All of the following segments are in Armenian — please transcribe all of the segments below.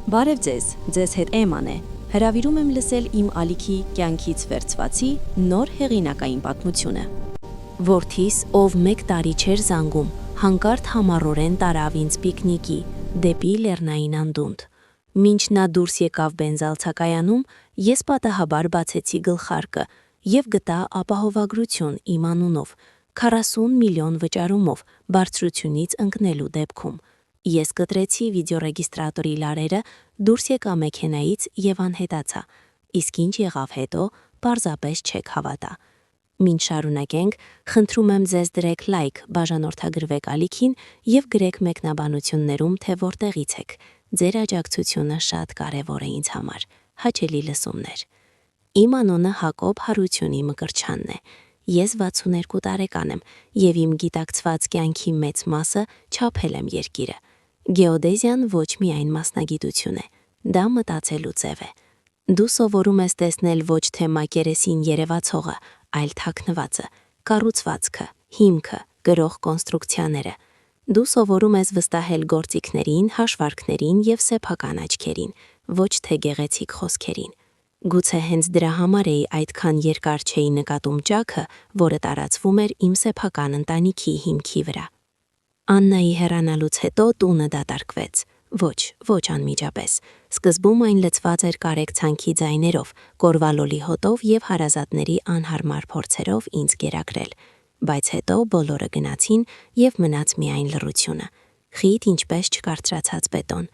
Բարև ձեզ հետ Էման է։ Հրավիրում եմ լսել իմ ալիքի կյանքից վերցվածի նոր հեղինակային պատմությունը։ Որդիս, ով 1 տարի չէր զանգում, հանկարծ համառորեն տարավ ինձ պիկնիկի, դեպի Լեռնային անդունդ։ Մինչ նա դուրս եկավ բենզալցակայանում, ես պատահաբար բացեցի գլխարկը և գտա ապահովագրություն իմ անունով, 40 միլիոն վճարումով բարձրությունից ընկնելու դեպքում։ Ես կտրեցի վիդեոռեգիստրատորի լարերը, դուրս եկա մեքենայից և անհետացա, իսկ ինչ եղավ հետո, պարզապես չեք հավատա։ Մինչ շարունակենք, խնդրում եմ ձեզ դրեք լայք, բաժանորդագրվեք ալիքին և գրեք մեկնաբանություններում, թե որտեղից եք։ Ձեր աջակցությունը շատ կարևոր է ինձ համար։ Հաճելի լսումներ։ Իմ անունը Հակոբ Հարությունի Մկրտչյանն է։ Ես 62 տարեկան եմ և իմ գիտակցված կյանքի մեծ մասը չափել եմ երկիրը։ Գեոդեզիան ոչ միայն մասնագիտություն է, դա մտածելու ձև է։ Դու սովորում ես տեսնել ոչ թե մակերեսին երևացողը, այլ թաքնվածը, կառուցվածքը, հիմքը, գրող կոնստրուկցիաները։ Դու սովորում ես վստահել գործիքներին, հաշվարկներին և սեփական աչքերին, ոչ թե գեղեցիկ խոսքերին։ Գուցե հենց դրա համար էի այդքան երկար չէի նկատում ճաքը, որը տարածվում էր իմ սեփական ընտանիքի հիմքի վրա։ Աննայի հեռանալուց հետո տունը դատարկվեց։ Ոչ անմիջապես։ Սկզբում այն լցված էր կարեկցանքի ձայներով, կորվալոլի հոտով և հարազատների անհարմար փորձերով ինձ գերակրել։ Բայց հետո բոլորը գնացին և մնաց միայն լռությունը։ Խիտ ինչպես չկարծրացած բետոն։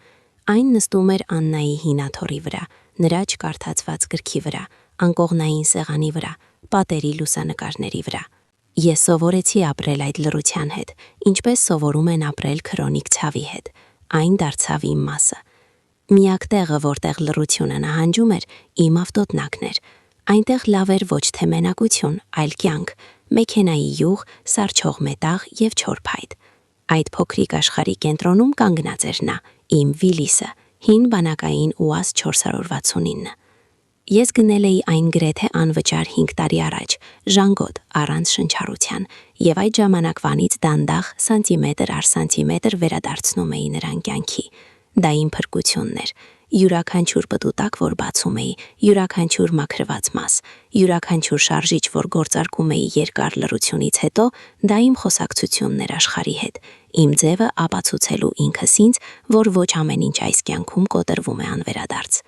Այն նստում էր Աննայի հին աթոռի վրա, նրա չկարդացված գրքի վրա, անկողնային սեղանի վրա, պատերի լուսանկարների վրա։ Ես սովորեցի ապրել այդ լռության հետ, ինչպես սովորում են ապրել քրոնիկ ցավի հետ։ Այն դարձավ իմ մասը։ Միակ տեղը, որտեղ լռությունը նահանջում էր, իմ ավտոտնակն էր։ Այնտեղ լավ էր ոչ թե մենակություն, այլ կյանք, մեքենայի յուղ, սառչող մետաղ և չոր փայտ։ Այդ փոքրիկ աշխարհի կենտրոնում կանգնած էր նա, իմ Վիլիսը, հին բանակային ՈՒԱԶ 469։ Ես գնել էի այն գրեթե անվճար 5 տարի առաջ, ժանգոտ, առանց շնչառության, և այդ ժամանակվանից դանդաղ սանտիմետր առ սանտիմետր վերադարձնում էի նրան կյանքի։ Դա իմ փրկությունն էր, յուրաքանչյուր պտուտակ, որ բացում էի, յուրաքանչյուր մաքրված մաս, յուրաքանչյուր շարժիչ, որ գործարկում էի երկար լռությունից հետո, դա իմ խոսակցությունն էր աշխարհի հետ, իմ ձևը ապացուցելու ինքս ինձ, որ ոչ ամեն ինչ այս կյանքում կոտրվում է անվերադարձ։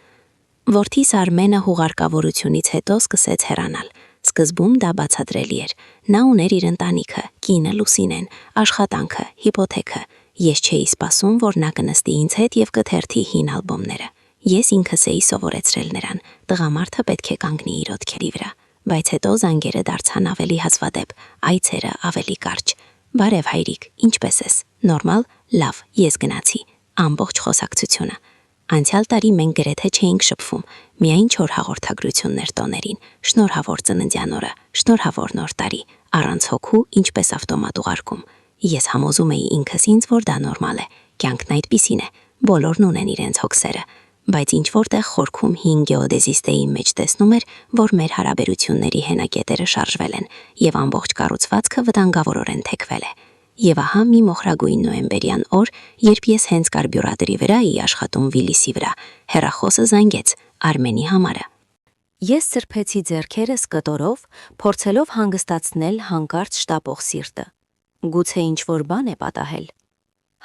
Որդիս Արմենը հուղարկավորությունից հետո սկսեց հեռանալ։ Սկզբում դա բացատրելի էր։ Նա ուներ իր ընտանիքը, կինը Լուսինեն, աշխատանքը, հիպոթեքը։ Ես չէի սպասում, որ նա կնստի ինձ հետ և կթերթի հին ալբոմները։ Ես ինքս էի սովորեցրել նրան, տղամարդը պետք է կանգնի իր ոտքերի վրա։ Բայց հետո զանգերը դարձան ավելի հազվադեպ, այցերը ավելի կարճ։ Բարև հայրիկ, ինչպես ես։ Նորմալ, լավ, ես գնացի։ Ամբողջ խոսակցությունը։ Անցյալ տարի մենք գրեթե չէինք շփվում, միայն 4 հաղորդագրություններ տոներին, շնորհավոր ծննդյան օրը, շնորհավոր նոր տարի, առանց հոգու, ինչպես ավտոմատ ուղարկում։ Ես համոզում էի ինքս ինձ, որ դա նորմալ է, կյանքն այդպիսին է, բոլորն ունեն իրենց հոգսերը։ Բայց ինչ-որտեղ խորքում հին գեոդեզիստեի մեջ տեսնում էր, որ մեր հարաբերությունների հենակետերը շարժվել են, և ամբողջ կառուցվածքը վտանգավորորեն թեքվել է։ Եվ ահա մի մոխրագույն նոյեմբերյան օր, երբ ես հենց կարբյուրատորի վրա էի աշխատում Վիլիսի վրա, հեռախոսը զանգեց Արմենի համարը։ Ես սրբեցի ձեռքերս կտորով, փորձելով հանգստացնել հանկարծ շտապող սիրտը։ Գուցե ինչ-որ բան է պատահել։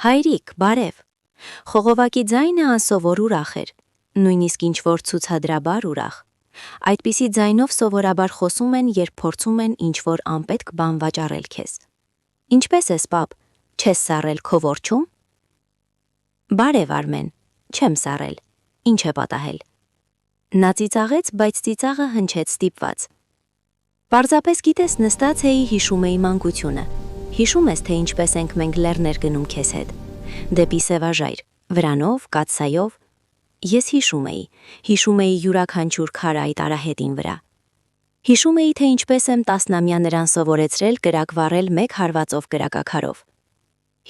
Հայրիկ, բարև։ Խողովակի ձայնը անսովոր ուրախ էր, նույնիսկ ինչ-որ ցուցադրաբար ուրախ։ Այդպիսի ձայնով սովորաբար խոսում են, երբ փորձում են ինչ-որ անպետք բան վաճառել քեզ։ Ինչպես ես, պապ, չես սառել քո որջում։ Բարև, Արմեն, չեմ սառել, ինչ է պատահել։ Նա ծիծաղեց, բայց ծիծաղը հնչեց ստիպված։ Պարզապես գիտես, նստած էի, հիշում էի մանկությունը։ Հիշում ես, թե ինչպես ենք մենք լեռներ գնում քեզ հետ։ Դեպի Սևաժայր, վրանով, կաթսայով։ Ես հիշում էի յուրաքանչյուր քար այդ արահետին վրա։ Հիշում էի, թե ինչպես եմ տասնամյա նրան սովորեցրել կրակ վառել 1 հարվածով կրակաքարով։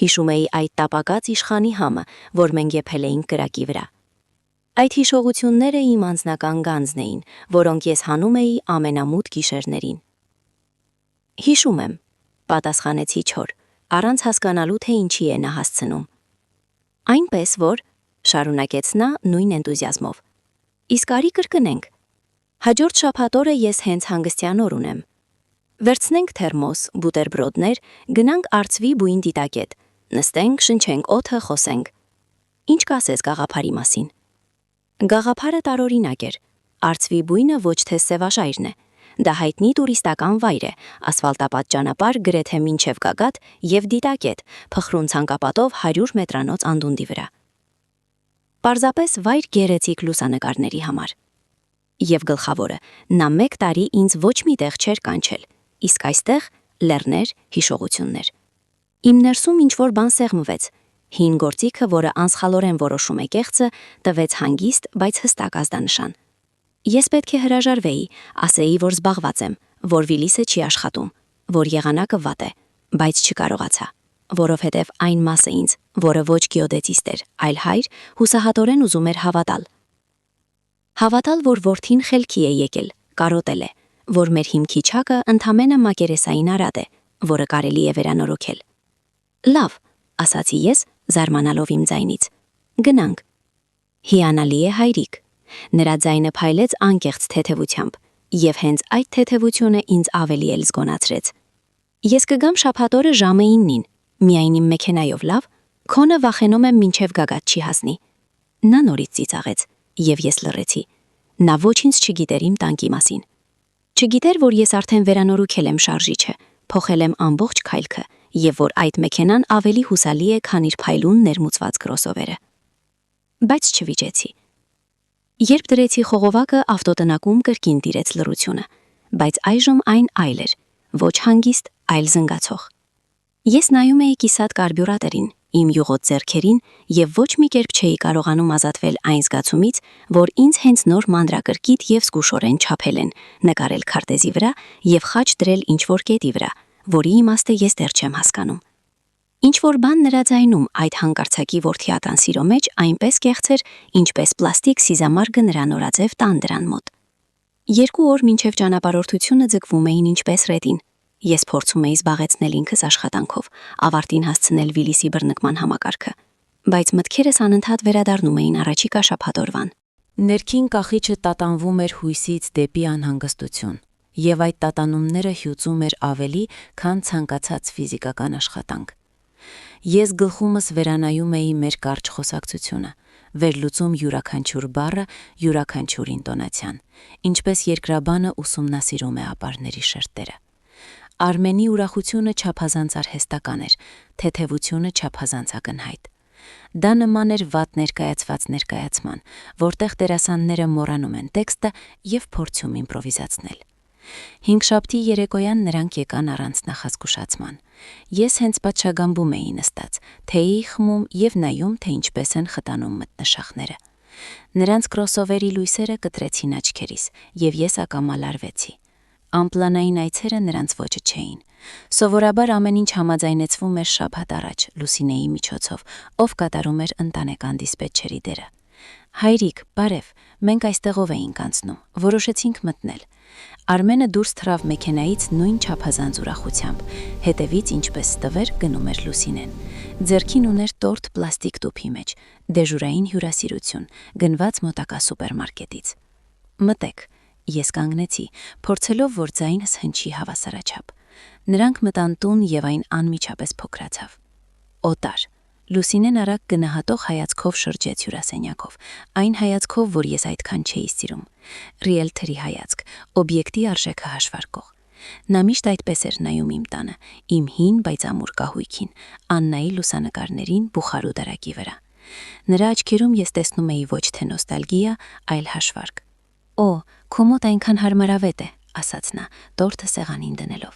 Հիշում էի այդ տապակած իշխանի համը, որ մենք եփել էինք կրակի վրա։ Այդ հիշողությունները իմ անձնական գանձն էին, որոնք ես հանում էի ամենամութ գիշերներին։ Հիշում եմ, պատասխանեցի չոր, առանց հասկանալու, թե ինչի է նա հասցնում։ Այնպես որ շարունակեց նա նույն էնտուզիազմով։ Իսկ արի կրկնենք։ Հաջորդ շաբաթ օրը ես հենց հանգստյան օր ունեմ։ Վերցնենք թերմոս, բուտերբրոդներ, գնանք արծվի բույն դիտակետ, նստենք, շնչենք օդը, խոսենք։ Ինչ կասես գաղափարի մասին։ Գաղափարը տարօրինակ էր։ Արծվի բույնը ոչ թե սևաշայրն է։ Դա հայտնի տուրիստական վայր է, ասֆալտապատ ճանապարհ գրեթե մինչև Գագաթ եւ դիտակետ, փխրուն ցանկապատով 100 մետրանոց անդունդի վրա։ Պարզապես վայր գեղեցիկ լուսանկարների համար։ Եվ գլխավորը, նա 1 տարի ինձ ոչ մի տեղ չէր կանչել, իսկ այստեղ լեռներ, հիշողություններ։ Իմ ներսում ինչ-որ բան սեղմվեց, հին գործիքը, որը անսխալորեն որոշում է կեղծը, տվեց հանգիստ, բայց հստակ ազդանշան։ Ես պետք է հրաժարվեի, ասեի, որ զբաղված եմ, որ Վիլիսը չի աշխատում, որ եղանակը վատ է, բայց չկարողացա, որովհետև այն մասը ինձ, որը ոչ գեոդետիստ էր, այլ հայր, հուսահատորեն ուզում էր հավատալ։ Հավատալ, որ որդին խելքի է եկել, կարոտել է, որ մեր հիմքի չակը ընդամենը մակերեսային արատ է, որը կարելի է վերանորոգել։ Լավ, ասացի ես, զարմանալով իմ ձայնից։ Գնանք։ Հիանալի է հայրիկ։ Նրա ձայնը փայլեց անկեղծ թեթևությամբ, եւ հենց այդ թեթևությունը ինձ ավելի էլ զգոնացրեց։ Ես կգամ շաբաթ օրը ժամը 9-ին, միայն իմ մեքենայով, լավ, քոնը վախենում եմ մինչև Գագաթ չի հասնի։ Նա նորից ծիծաղեց, եւ ես լռեցի։ Նա ոչինչ չգիտեր իմ տանկի մասին։ Չգիտեր, որ ես արդեն վերանորոգել եմ շարժիչը, փոխել եմ ամբողջ քայլքը, եւ որ այդ մեքենան ավելի հուսալի է, քան իր փայլուն ներմուծված կրոսովերը։ Բայց չվիճեցի։ Երբ դրեցի խողովակը, ավտոտնակում կրկին տիրեց լռությունը, բայց այժմ այն այլ էր, ոչ հանգիստ, այլ զնգացող։ Ես նայում էի կիսատ կարբյուրատորին, իմ յուղոտ ձեռքերին եւ ոչ մի կերպ չէի կարողանում ազատվել այն զգացումից, որ ինձ հենց նոր մանրակրկիտ եւ զգուշորեն չափել են, նկարել քարտեզի վրա եւ խաչ դրել ինչ-որ կետի վրա, որի իմաստը ես դեռ չեմ հասկանում։ Ինչ-որ բան նրա ձայնում այդ հանկարծակի որդիական սիրո մեջ այնպես կեղծ էր, ինչպես պլաստիկ սիզամարգը նրա նորաձև տան դրան մոտ։ 2 օր մինչև ճանապարհորդությունը ձգվում էին ինչպես ռետին։ Ես փորձում էի զբաղեցնել ինքս աշխատանքով, ավարտին հասցնել Վիլիսի բռնկման համակարգը, բայց մտքերս անընդհատ վերադառնում էին առաջիկա շաբաթ օրվան։ Ներքին կախիչը տատանվում էր հույսից դեպի անհանգստություն, եւ այդ տատանումները հյուծում էր ավելի, քան ցանկացած ֆիզիկական աշխատանք։ Ես գլխումս վերանայում էի մեր կարճ խոսակցությունը, վերլուծում յուրաքանչյուր բառը, յուրաքանչյուր ինտոնացիան, ինչպես երկրաբանը ուսումնասիրում է ապարների շերտերը։ Արմենի ուրախությունը չափազանց արհեստական էր, թեթևությունը չափազանց ակնհայտ։ Դա նման էր վատ ներկայացված ներկայացման, որտեղ դերասանները մոռանում են տեքստը եւ փորձում իմպրովիզացնել։ Հինգշաբթի երեկոյան նրանք եկան առանց նախազգուշացման։ Ես հենց պատշագամբում էի նստած, թեյի խմում եւ նայում, թե ինչպես են խտանում մտնշախները։ Նրանց կրոսովերի լույսերը կտրեցին աչքերիս, եւ ես ակամա լարվեցի։ Ամպլանային այցերը նրանց ոճը չէին։ Սովորաբար ամեն ինչ համաձայնեցվում էր շաբաթ առաջ Լուսինեի միջոցով, ով կատարում էր ընտանեկան դիսպետչերի դերը։ Հայրիկ, բարև, մենք այստեղով էինք անցնում, որոշեցինք մտնել։ Արմենը դուրս թռավ մեքենայից նույն չափազանց ուրախությամբ, հետևից ինչպես տվեր գնում էր Լուսինեն։ Ձեռքին ուներ տորտ պլաստիկ տուփի մեջ, դեժուրային հյուրասիրություն, գնված մոտակա սուպերմարկետից։ Մտեք, ես կանգնեցի, փորձելով, որ ձայնս հնչի հավասարաչափ։ Նրանք մտան տուն եւ այն անմիջապես փոքրացավ։ Օտար։ Լուսինեն արագ գնահատող հայացքով շրջեց հյուրասենյակով, այն հայացքով, որ ես այդքան չէի սիրում։ Ռիելթերի հայացք, օբյեկտի արժեքը հաշվարկող։ Նա միշտ այդպես էր նայում իմ տանը, իմ հին, բայց ամուր կահույքին, Աննայի լուսանկարներին բուխարու դարակի վրա։ Նրա աչքերում ես տեսնում էի ոչ թե նոստալգիա, այլ հաշվարկ։ Օ, քո մոտ այնքան հարմարավետ է, ասաց նա, տորտը սեղանին դնելով։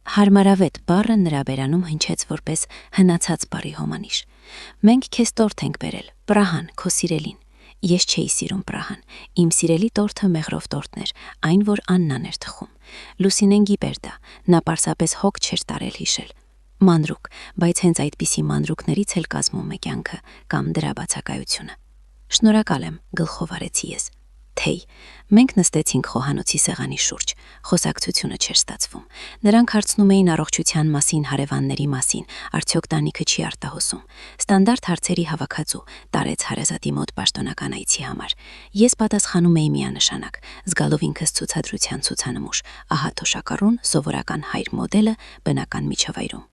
Հարմարավետ բառը նրա բերանում հնչեց որպես հնացած բառի հոմանիշ։ Մենք քեզ տորտ ենք բերել, Պրահան, քո սիրելին։ Ես չէի սիրում Պրահան։ Իմ սիրելի տորտը մեղրով տորտն էր, այն, որ Աննան էր թխում։ Լուսինեն գիտեր դա, նա պարզապես հոգ չէր տարել հիշել։ Մանրուկ, բայց հենց այդպիսի մանրուկներից էլ կազմում է կյանքը կամ դրա բացակայությունը։ Շնորհակալ եմ, գլխով արեցի ես։ Թե Թեյ։ Մենք նստեցինք խոհանոցի սեղանի շուրջ։ Խոսակցությունը չէր ստացվում։ Նրանք հարցնում էին առողջության մասին, հարևանների մասին, արդյոք տանիքը չի արտահոսում։ Ստանդարտ հարցերի հավաքածու տարեց հարազատի մոտ պաշտոնական այցի համար։ Ես պատասխանում էի միանշանակ, զգալով ինքս ցուցադրության ցուցանմուշ, ահա թոշակառուն սովորական հայր մոդելը բնական միջավայրում։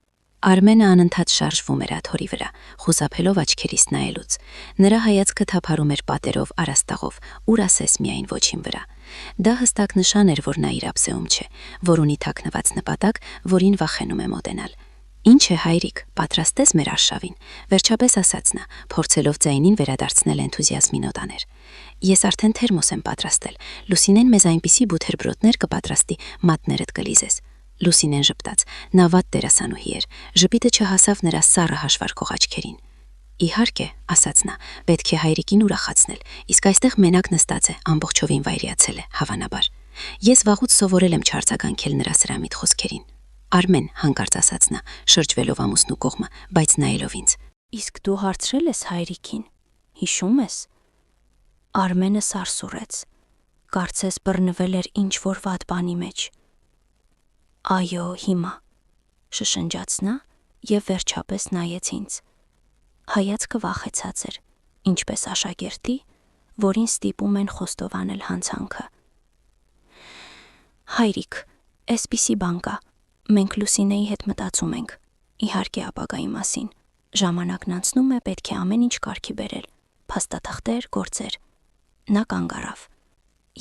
Արմենը անընդհատ շարժվում էր աթոռի վրա, խուսափելով աչքերիս նայելուց։ Նրա հայացքը թափառում էր պատերով, արաստաղով, ուր ասես միայն ոչին վրա։ Դա հստակ նշան էր, որ նա իր ափսեում չէ, որ ունի թաքնված նպատակ, որին վախենում է մոտենալ։ Ինչ է հայրիկ, պատրաստ ես մեր արշավին, վերջապես ասաց նա, փորձելով ձայնին վերադարձնել էնթուզիազմի նոտաներ։ Ես արդեն թերմոս եմ պատրաստել, Լուսինեն մեզ այնպիսի բութերբրոդներ կպատրաստի, մատներդ կլիզես։ Լուսինեն ժպտաց, նա վատ դերասանուհի էր, ժպիտը չհասավ նրա սառը հաշվարկող աչքերին։ Իհարկե, ասաց նա, պետք է հայրիկին ուրախացնել, իսկ այստեղ մենակ նստած է, ամբողջովին վայրիացել է, հավանաբար։ Ես վաղուց սովորել եմ չարձագանքել նրա սրամիտ խոսքերին։ Արմեն, հանկարծ ասաց նա, շրջվելով ամուսնու կողմը, բայց նայելով ինձ։ Իսկ դու հարցրել ես հայրիկին, հիշում ես։ Արմենը սարսուռեց, կարծես բռնվել էր ինչ-որ վատ բանի մեջ։ Այո, հիմա, շշնջաց նա և վերջապես նայեց ինձ։ Հայացքը վախեցած էր, ինչպես աշակերտի, որին ստիպում են խոստովանել հանցանքը։ Հայրիկ, էսպիսի բան կա, մենք Լուսինեի հետ մտածում ենք, իհարկե ապագայի մասին, ժամանակն անցնում է, պետք է ամեն ինչ կարգի բերել, փաստաթղթեր, գործեր։ Նա կանգ առավ։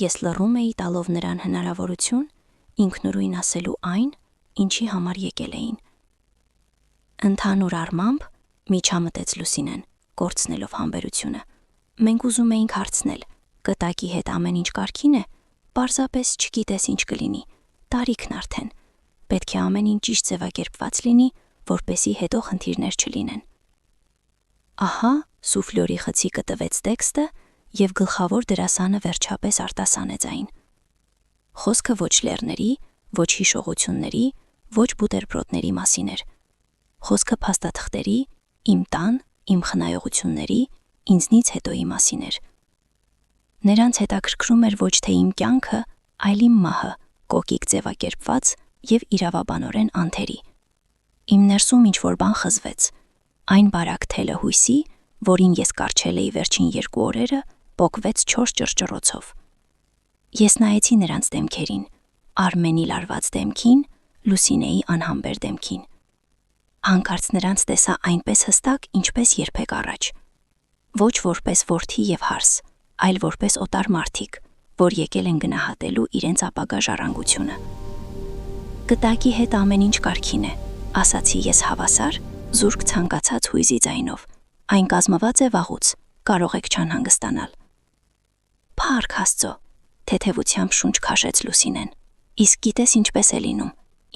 Ես լռում էի տալով նրան հնարավորություն ինքնուրույն ասելու այն, ինչի համար եկել էին։ Ընդհանուր առմամբ, միջամտեց Լուսինեն, կորցնելով համբերությունը։ Մենք ուզում էինք հարցնել, կտակի հետ ամեն ինչ կարգին է, պարզապես չգիտես ինչ կլինի, տարիքն արդեն, պետք է ամեն ինչ ճիշտ ձևակերպված լինի, որպեսզի հետո խնդիրներ չլինեն։ Ահա, սուֆլյորի խցիկը տվեց տեքստը, և գլխավոր դերասանը վերջապես արտասանեց այն։ Խոսքը ոչ լեռների, ոչ հիշողությունների, ոչ բուտերբրոդների մասին էր։ Խոսքը փաստաթղթերի, իմ տան, իմ խնայողությունների, ինձնից հետոյի մասին էր։ Նրանց հետաքրքրում էր ոչ թե իմ կյանքը, այլ իմ մահը, կոկիկ ձևակերպված և իրավաբանորեն անթերի։ Իմ ներսում ինչ-որ բան խզվեց, այն բարակ թելը հույսի, որին ես կառչել էի վերջին 2 օրերը, պոկվեց 4 ճռճռոցով։ Ես նայեցի նրանց դեմքերին, Արմենի լարված դեմքին, Լուսինեի անհամբեր դեմքին։ Հանկարծ նրանց տեսա այնպես հստակ, ինչպես երբեք առաջ։ Ոչ որպես որդի և հարս, այլ որպես օտար մարդիկ, որ եկել են գնահատելու իրենց ապագա ժառանգությունը։ Կտակի հետ ամեն ինչ կարգին է, ասացի ես հավասար, զուրկ ցանկացած հույզի ձայնով։ Այն կազմված է վաղուց, կարող եք չանհանգստանալ։ Փառք Աստծո, թեթևությամբ շունչ քաշեց Լուսինեն։ Իսկ գիտես ինչպես է լինում,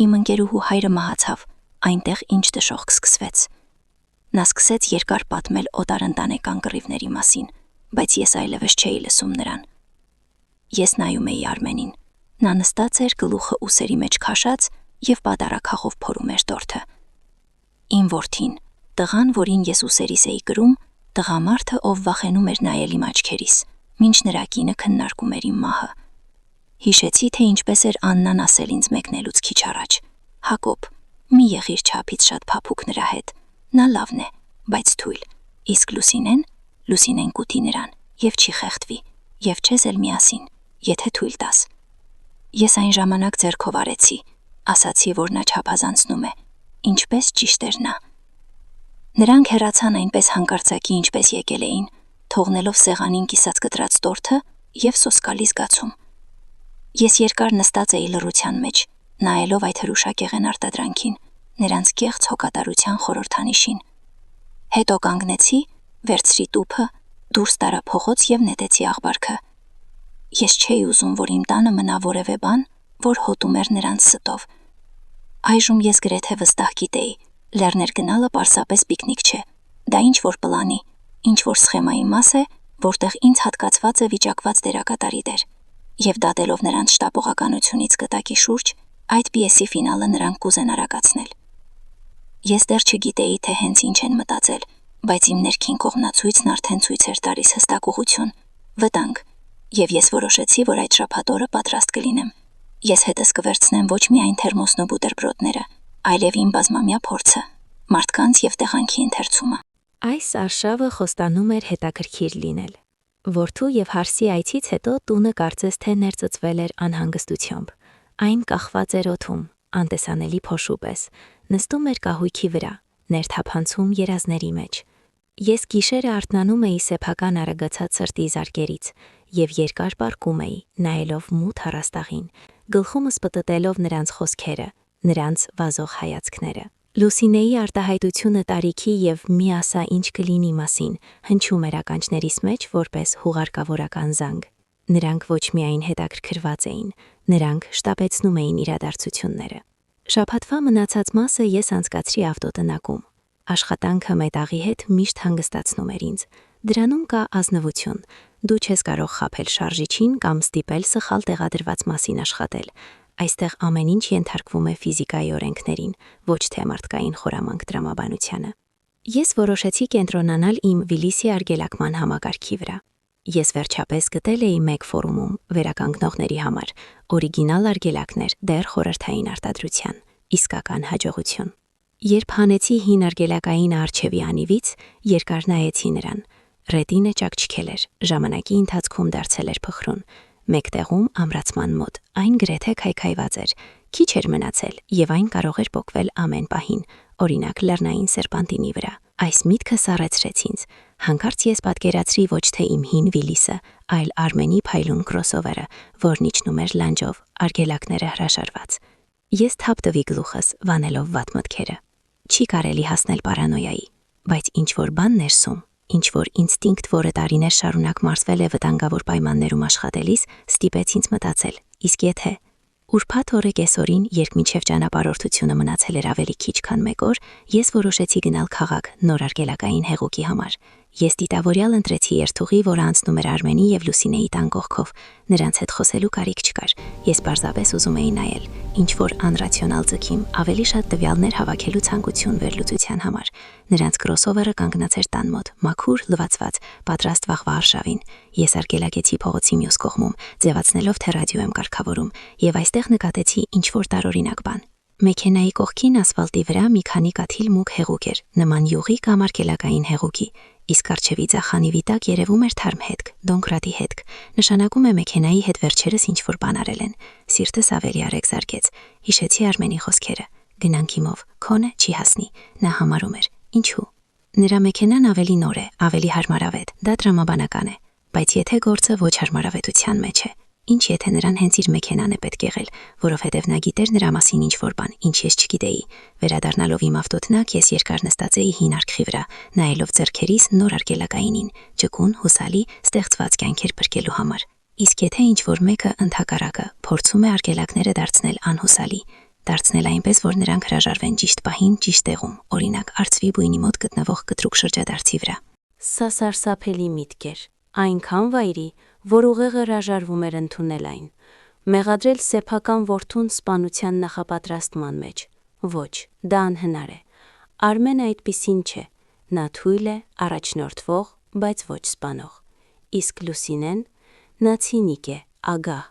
իմ ընկերուհու հայրը մահացավ, այնտեղ ինչ դժոխք սկսվեց։ Նա սկսեց երկար պատմել օտարընտանեկան կռիվների մասին, բայց ես այլևս չէի լսում նրան։ Ես նայում էի Արմենին, նա նստած էր գլուխը ուսերի մեջ քաշած և պատարագախով փորում էր տորթը։ Իմ որդին, տղան, որին ես ուսերիս էի կրում, տղամարդը, ով վախենում էր նայել իմ աչքերիս, մինչ նրա կինը քննարկում էր իմ մահը։ Հիշեցի, թե ինչպես էր Աննան ասել ինձ մեկնելուց քիչ առաջ. Հակոբ, մի եղիր չափից շատ փափուկ նրա հետ, նա լավն է, բայց թույլ, իսկ Լուսինեն կուտի նրան և չի խեղդվի, և չես էլ միասին, եթե թույլ տաս։ Ես այն ժամանակ ձեռքով արեցի, ասացի, որ նա չափազանցնում է, ինչպես ճիշտ էր նա։ Նրանք հեռացան այնպես հանկարծակի, ինչպես եկել էին, թողնելով սեղանին կիսած կտրած տորթը և սոսկալի զգացում։ Ես երկար նստած էի լռության մեջ, նայելով այդ հրուշակեղեն արտադրանքին, նրանց կեղծ հոգատարության խորհրդանիշին։ Հետո կանգնեցի, վերցրի տուփը, դուրս տարա փողոց և նետեցի աղբարքը։ Ես չէի ուզում, որ իմ տանը մնա որևէ բան, որ հոտում էր նրանց ստով։ Այժմ ես գրեթե վստահ գիտեի, լեռներ գնալը պարզապես պիկնիկ չէ, դա ինչ-որ պլանի, ինչ-որ սխեմայի մաս է, որտեղ ինձ հատկացված է վիճակված դերակատարի դեր։ Եվ դատելով նրանց շտապողականությունից կտակի շուրջ, այդ պիեսի ֆինալը նրանք կուզեն արագացնել։ Ես դեռ չգիտեի, թե հենց ինչ են մտածել, բայց իմ ներքին կողմնացույցն արդեն ցույց էր տալիս հստակ ուղղություն, վտանգ, Եվ ես որոշեցի, որ այդ շաբաթ օրը պատրաստ կլինեմ։ Ես հետս կվերցնեմ ոչ միայն թերմոսն ու բուտերբրոդները, այլև իմ բազմամյա փորձը, մարդկանց եւ տեղանքի ընթերցումը։ Այս արշավը խոստանում էր հետաքրքիր լինել։ Որդու եւ հարսի այցից հետո տունը կարծես թե ներծծվել էր անհանգստությամբ։ Այն կախված էր օդում, անտեսանելի փոշու պես, նստում էր կահույքի վրա, ներթափանցում երազների մեջ։ Ես գիշերը արթնանում էի սեփական արագացած սրտի զարկերից եւ երկար պառկում էի, նայելով մութ առաստաղին, գլխումս պտտելով նրանց խոսքերը, նրանց վազող հայացքները։ Լուսինեի արտահայտությունը տարիքի եւ մի ասա ինչ կլինի մասին հնչում էր ականջներիս մեջ որպես հուղարկավորական զանգ։ Նրանք ոչ միայն հետաքրքրված էին, նրանք շտապեցնում էին իրադարձությունները։ Շաբաթվա մնացած մասը ես անցկացրի ավտոտնակում։ Աշխատանքը մետաղի հետ միշտ հանգստացնում էր ինձ։ Դրանում կա ազնվություն։ Դու չես կարող խաբել շարժիչին կամ ստիպել սխալ տեղադրված մասին աշխատել։ Այստեղ ամեն ինչ ենթարկվում է ֆիզիկայի օրենքներին, ոչ թե մարդկային խորամանկ տրամաբանությանը։ Ես որոշեցի կենտրոնանալ իմ Վիլիսի արգելակման համակարգի վրա։ Ես վերջապես գտել էի մեկ ֆորումում վերականգնողների համար, օրիգինալ արգելակներ դեռ խորհրդային արտադրության, իսկական հաջողություն։ Երբ հանեցի հին արգելակային առջևի անիվից, երկար նայեցի նրան։ Ռետինը ճաքչքել էր, ժամանակի ընթացքում դարձել էր փխրուն։ Մեկ տեղում ամրացման մոտ, այն գրեթե քայքայված էր, քիչ էր մնացել եւ այն կարող էր փոկվել ամեն պահին, օրինակ լեռնային սերպանտինի վրա։ Այս միտքը սառեցրեց ինձ։ Հանկարծ ես պատկերացրի ոչ թե իմ հին Վիլիսը, այլ Արմենի փայլուն քրոսովերը, որն իջնում էր լանջով, արգելակները հրաշարված։ Ես թափ տվի գլուխս, վանելով վատ մտքերը։ Չի կարելի հասնել պարանոյայի, բայց ինչ-որ բան ներսում, ինչ-որ ինստինկտ, որը տարիներ շարունակ մարսվել է վտանգավոր պայմաններում աշխատելիս, ստիպեց ինձ մտածել, իսկ եթե ուրբաթ օրը կեսօրին, երբ մինչև ճանապարհորդությունը մնացել էր ավելի քիչ քան 1 օր, ես որոշեցի գնալ քաղաք նոր արգելակային հեղուկի համար։ Ես դիտավորյալ ընտրեցի երթուղի, որը անցնում էր Արմենի եւ Լուսինեի տան կողքով։ Նրանց հետ խոսելու կարիք չկար։ Ես պարզապես ուզում էի նայել, ինչ որ անրացիոնալ ձգիմ, ավելի շատ տվյալներ հավաքելու ցանկություն վերլուծության համար։ Նրանց քրոսովերը կանգնած էր տան մոտ, մաքուր, լվացված, պատրաստ վաղվա արշավին։ Ես արգելակեցի փողոցի մյուս կողմում, ձևացնելով թե ռադիո եմ կարգավորում, եւ այստեղ նկատեցի ինչ որ տարօրինակ բան։ Մեքենայի կողքին ասֆալտի վրա մի քանի կաթիլ մուգ հեղուկ էր, նման յուղի կամ արգելակային հեղուկի, իսկ առջևի ձախանիվի տակ երևում էր թարմ հետք, դոնկրատի հետք, նշանակում է մեքենայի հետ վերջերս ինչ որ բան արել են։ Սիրտս ավելի արագ զարկեց։ Հիշեցի Արմենի խոսքերը. գնանք իմով, քոնը չի հասնի։ Նա համարում էր. ինչու։ Նրա մեքենան ավելի նոր է, ավելի հարմարավետ, դա տրամաբանական է, բայց եթե գործը ոչ հարմարավետության մեջ է, ինչ եթե նրան հենց իր մեքենան է պետք եղել, որովհետև նա գիտեր նրա մասին ինչ-որ բան, ինչ ես չգիտեի։ Վերադառնալով իմ ավտոտնակ, ես երկար նստած էի հին արքխի վրա, նայելով ձեռքերիս նոր արգելակայինին, ճկուն, հուսալի, ստեղծված կյանքեր փրկելու համար։ Իսկ եթե ինչ-որ մեկը ընդհակառակը փորձում է արգելակները դարձնել անհուսալի, դարձնել այնպես, որ նրանք հրաժարվեն ճիշտ պահին, ճիշտ տեղում, օրինակ արծվի բույնի մոտ գտնվող կտրուկ շրջադարձի վրա։ Սա սարսափելի միտք էր, այնքան վայրի, որ ուղեղը հրաժարվում էր ընդունել այն։ Մեղադրել սեփական որդուն սպանության նախապատրաստման մեջ։ Ոչ, դա անհնար է։ Արմենը այդպիսին չէ։ Նա թույլ է, առաջնորդվող, բայց ոչ սպանող։ Իսկ Լուսինեն, նա ցինիկ է, ագահ,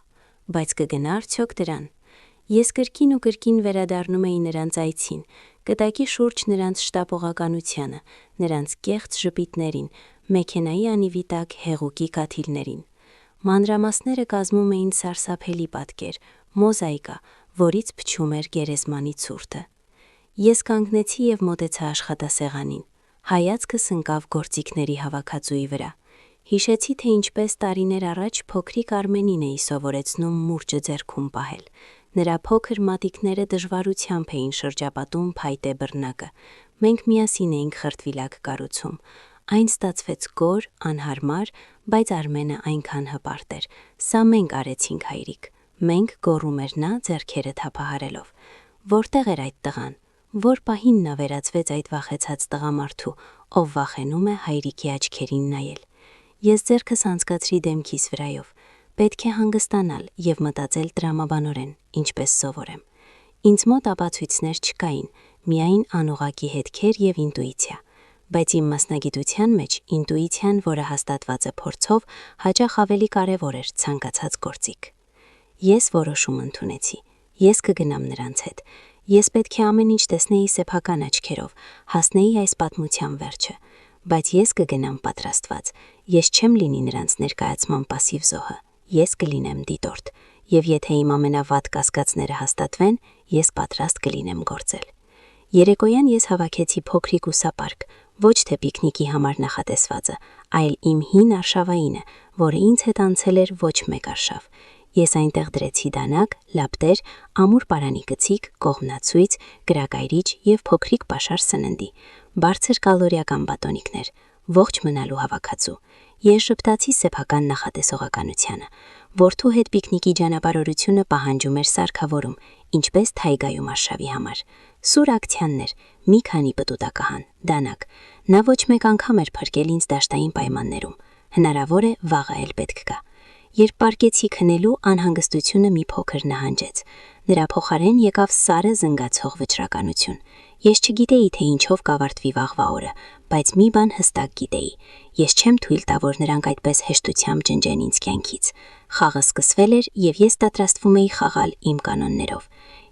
բայց կգնա արդյոք դրան։ Ես կրկին ու կրկին վերադառնում էի նրանց այցին, կտակի շուրջ նրանց շտապողականությանը, նրանց կեղծ ժպիտներին, մեքենայի անիվի տակ հեղուկի կաթիլներին։ Մանրամասները կազմում էին սարսափելի պատկեր, մոզաիկա, որից փչում էր գերեզմանի ցուրտը։ Ես կանգնեցի եւ մոտեցա աշխատասեղանին։ Հայացքս ընկավ գործիքների հավաքածուի վրա։ Հիշեցի, թե ինչպես տարիներ առաջ փոքրիկ Արմենին էի սովորեցնում մուրճը ձեռքում պահել։ Նրա փոքր մատիկները դժվարությամբ էին շրջապատում փայտե բռնակը։ Մենք միասին էինք խրտվիլակ կառուցում։ Այն ստացվեց գոր, անհարմար, բայց Արմենը այնքան հպարտ էր։ Սա մենք արեցինք, հայրիկ։ Մենք, գոռում էր նա, ձեռքերը թափահարելով։ Որտեղ էր այդ տղան։ Որ պահին նա վերածվեց այդ վախեցած տղամարդու, ով վախենում է հայրիկի աչքերին նայել։ Ես ձեռքս անցկացրի դեմքիս վրայով։ Պետք է հանգստանալ եւ մտածել տրամաբանորեն, ինչպես սովորեմ։ Ինձ մոտ ապացույցներ չկային, միայն անուղղակի հետքեր եւ ինտուիցիա։ բայց իմ մասնագիտության մեջ ինտուիցիան, որը հաստատված է փորձով, հաճախ ավելի կարևոր էր ցանկացած գործիք։ Ես որոշում ընդունեցի։ Ես կգնամ նրանց հետ։ Ես պետք է ամեն ինչ տեսնեի սեփական աչքերով, հասնեի այս պատմության վերջը, բայց ես կգնամ պատրաստված։ Ես չեմ լինի նրանց ներկայացման пассив զոհը։ Ես կլինեմ դիտորդ, եւ եթե իմ ամենավատ կասկածները հաստատվեն, ես պատրաստ կլինեմ գործել։ Երեկոյան ես հավաքեցի փոքրիկ ուսապարկ, ոչ թե պիկնիկի համար նախատեսվածը, այլ իմ հին արշավայինը, որը ինձ հետ անցել էր ոչ մեկ արշավ։ Ես այնտեղ դրեցի դանակ, լապտեր, ամուր պարանի գցիկ, կողմնացույց, գրակայրիչ եւ փոքրիկ պաշար սննդի, բարձր կալորիական բատոնիկներ, ողջ մնալու հավաքածու։ Ես շփտացի սեփական նախատեսողականությանը։ Որդու հետ պիկնիկի ճանապարհորությունը պահանջում էր սարքավորում, ինչպես թայգայում արշավի համար։ Սուր ակցիաներ, մի քանի պտուտակահան, դանակ։ Նա ոչ մեկ անգամ էր փրկել ինձ դաշտային պայմաններում։ Հնարավոր է վաղը էլ պետք գա։ Երբ պարկեցի քնելու, անհանգստությունը մի փոքր նահանջեց։ Նրա փոխարեն եկավ սարը զնգացող վճռականություն։ Ես չգիտեի, թե ինչով կավարտվի վաղվա օրը, բայց մի բան հստակ գիտեի։ Ես չեմ թույլ տա, որ նրանք այդպես հեշտությամբ ջնջեն ինձ կյանքից։ Խաղը սկսվել էր, եւ ես պատրաստվում էի խաղալ իմ կանոններով։